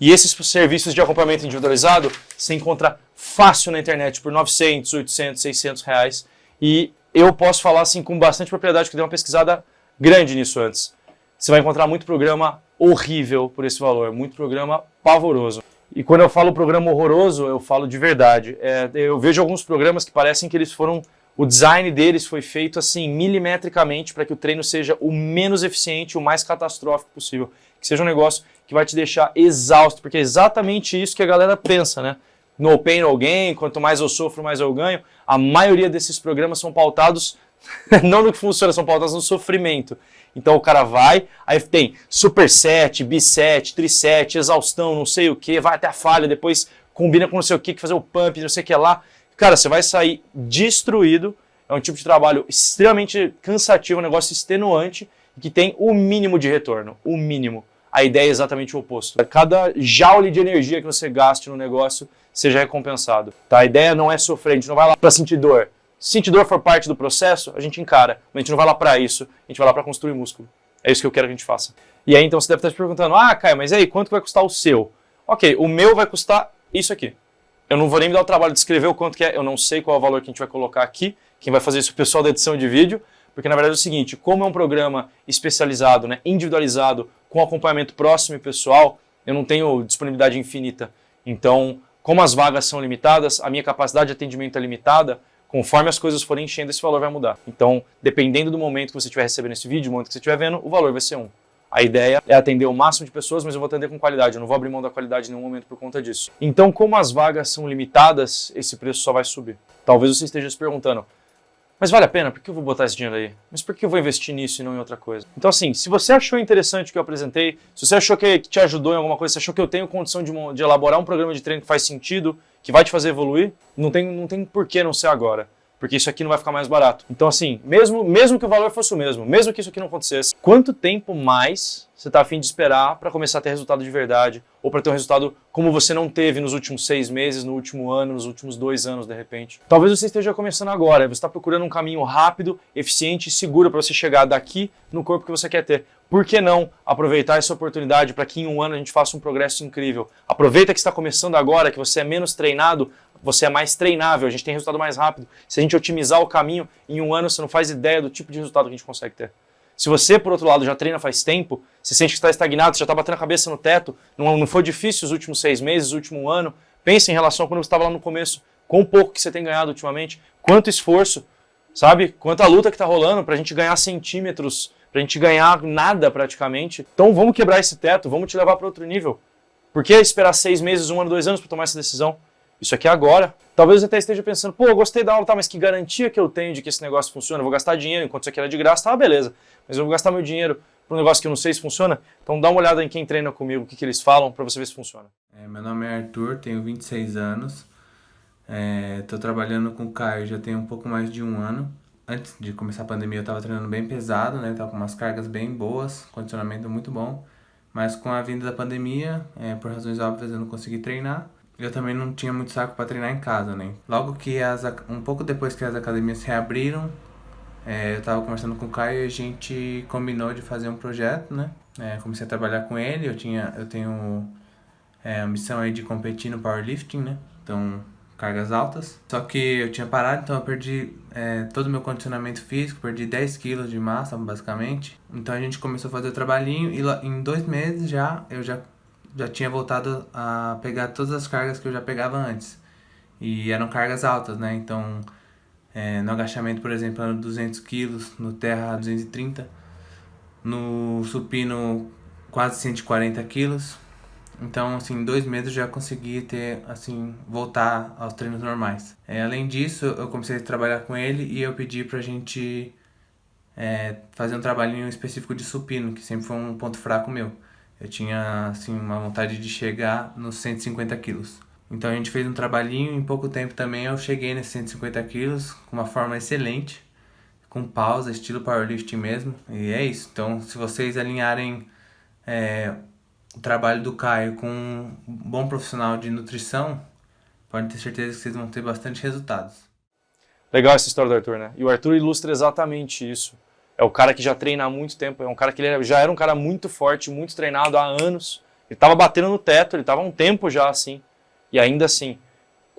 E esses serviços de acompanhamento individualizado você encontra fácil na internet por 900, 800, 600 reais, e eu posso falar assim com bastante propriedade, que eu dei uma pesquisada grande nisso antes. Você vai encontrar muito programa horrível por esse valor, muito programa pavoroso. E quando eu falo programa horroroso, eu falo de verdade. Eu vejo alguns programas que parecem que eles foram... O design deles foi feito assim, milimetricamente, para que o treino seja o menos eficiente, o mais catastrófico possível. Que seja um negócio que vai te deixar exausto, porque é exatamente isso que a galera pensa, né? No pain, no gain, quanto mais eu sofro, mais eu ganho. A maioria desses programas são pautados, não no que funciona, são pautados no sofrimento. Então o cara vai, aí tem superset, biset, triset, exaustão, não sei o que, vai até a falha, depois combina com não sei o que fazer o pump, não sei o que lá. Cara, você vai sair destruído, é um tipo de trabalho extremamente cansativo, um negócio extenuante, que tem o mínimo de retorno, o mínimo. A ideia é exatamente o oposto. Cada joule de energia que você gaste no negócio seja recompensado. Tá? A ideia não é sofrer, a gente não vai lá para sentir dor. Se sentir dor for parte do processo, a gente encara, mas a gente não vai lá para isso, a gente vai lá para construir músculo. É isso que eu quero que a gente faça. E aí então você deve estar se perguntando, Caio, mas aí, quanto vai custar o seu? Ok, o meu vai custar isso aqui. Eu não vou nem me dar o trabalho de escrever o quanto que é, eu não sei qual é o valor que a gente vai colocar aqui, quem vai fazer isso é o pessoal da edição de vídeo, porque na verdade é o seguinte, como é um programa especializado, né, individualizado, com acompanhamento próximo e pessoal, eu não tenho disponibilidade infinita. Então, como as vagas são limitadas, a minha capacidade de atendimento é limitada, conforme as coisas forem enchendo, esse valor vai mudar. Então, dependendo do momento que você estiver recebendo esse vídeo, do momento que você estiver vendo, o valor vai ser um. A ideia é atender o máximo de pessoas, mas eu vou atender com qualidade. Eu não vou abrir mão da qualidade em nenhum momento por conta disso. Então, como as vagas são limitadas, esse preço só vai subir. Talvez você esteja se perguntando, mas vale a pena? Por que eu vou botar esse dinheiro aí? Mas por que eu vou investir nisso e não em outra coisa? Então, assim, se você achou interessante o que eu apresentei, se você achou que te ajudou em alguma coisa, se achou que eu tenho condição de elaborar um programa de treino que faz sentido, que vai te fazer evoluir, não tem por que não ser agora. Porque isso aqui não vai ficar mais barato. Então assim, mesmo que o valor fosse o mesmo, mesmo que isso aqui não acontecesse, quanto tempo mais você está a fim de esperar para começar a ter resultado de verdade? Ou para ter um resultado como você não teve nos últimos 6 meses, no último ano, nos últimos 2 anos, de repente? Talvez você esteja começando agora, você está procurando um caminho rápido, eficiente e seguro para você chegar daqui no corpo que você quer ter. Por que não aproveitar essa oportunidade para que em um ano a gente faça um progresso incrível? Aproveita que está começando agora, que você é menos treinado, você é mais treinável, a gente tem resultado mais rápido. Se a gente otimizar o caminho, em um ano você não faz ideia do tipo de resultado que a gente consegue ter. Se você, por outro lado, já treina faz tempo, você sente que está estagnado, você já está batendo a cabeça no teto, não foi difícil os últimos 6 meses, o último ano, pense em relação a quando você estava lá no começo, quão pouco que você tem ganhado ultimamente, quanto esforço, sabe? Quanta luta que está rolando para a gente ganhar centímetros, para a gente ganhar nada praticamente. Então vamos quebrar esse teto, vamos te levar para outro nível. Por que esperar 6 meses, 1 ano, 2 anos para tomar essa decisão? Isso aqui é agora. Talvez você até esteja pensando, pô, eu gostei da aula, tá, mas que garantia que eu tenho de que esse negócio funciona? Eu vou gastar dinheiro, enquanto isso aqui era de graça, tá, beleza. Mas eu vou gastar meu dinheiro para um negócio que eu não sei se funciona? Então dá uma olhada em quem treina comigo, o que eles falam, para você ver se funciona. Meu nome é Arthur, tenho 26 anos. Estou trabalhando com o Caio já tem um pouco mais de 1 ano. Antes de começar a pandemia eu estava treinando bem pesado, né? Tava com umas cargas bem boas, condicionamento muito bom. Mas com a vinda da pandemia, por razões óbvias eu não consegui treinar. Eu também não tinha muito saco para treinar em casa, né? Logo que um pouco depois que as academias se reabriram, eu estava conversando com o Caio e a gente combinou de fazer um projeto, né? Comecei a trabalhar com ele, eu tenho a missão aí de competir no powerlifting, né? Então, cargas altas. Só que eu tinha parado, então eu perdi todo o meu condicionamento físico, perdi 10 quilos de massa, basicamente. Então a gente começou a fazer o trabalhinho e em 2 meses eu já tinha voltado a pegar todas as cargas que eu já pegava antes. E eram cargas altas, né? Então, no agachamento, por exemplo, eram 200 quilos, no terra 230, no supino quase 140 quilos. Então, assim, em 2 meses eu já consegui voltar aos treinos normais. Além disso, eu comecei a trabalhar com ele e eu pedi pra gente fazer um trabalhinho específico de supino, que sempre foi um ponto fraco meu. Eu tinha, assim, uma vontade de chegar nos 150 quilos. Então a gente fez um trabalhinho, em pouco tempo também eu cheguei nesses 150 quilos, com uma forma excelente, com pausa, estilo powerlifting mesmo. E é isso. Então, se vocês alinharem o trabalho do Caio com um bom profissional de nutrição, podem ter certeza que vocês vão ter bastante resultados. Legal essa história do Arthur, né? E o Arthur ilustra exatamente isso. É o cara que já treina há muito tempo, é um cara que já era um cara muito forte, muito treinado há anos. Ele estava batendo no teto, ele estava há um tempo já assim. E ainda assim,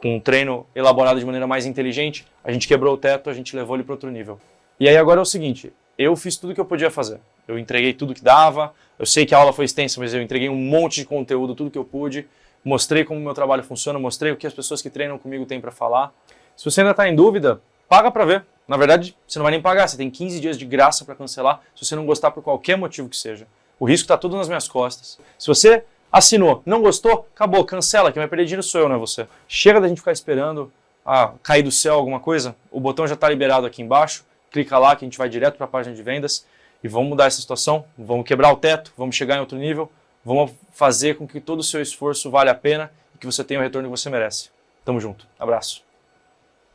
com um treino elaborado de maneira mais inteligente, a gente quebrou o teto, a gente levou ele para outro nível. E aí agora é o seguinte, eu fiz tudo que eu podia fazer. Eu entreguei tudo que dava, eu sei que a aula foi extensa, mas eu entreguei um monte de conteúdo, tudo que eu pude, mostrei como o meu trabalho funciona, mostrei o que as pessoas que treinam comigo têm para falar. Se você ainda está em dúvida, paga para ver. Na verdade, você não vai nem pagar, você tem 15 dias de graça para cancelar, se você não gostar por qualquer motivo que seja. O risco está tudo nas minhas costas. Se você assinou, não gostou, acabou, cancela, quem vai perder dinheiro sou eu, não é você. Chega da gente ficar esperando cair do céu alguma coisa, o botão já está liberado aqui embaixo, clica lá que a gente vai direto para a página de vendas e vamos mudar essa situação, vamos quebrar o teto, vamos chegar em outro nível, vamos fazer com que todo o seu esforço valha a pena e que você tenha o retorno que você merece. Tamo junto, abraço.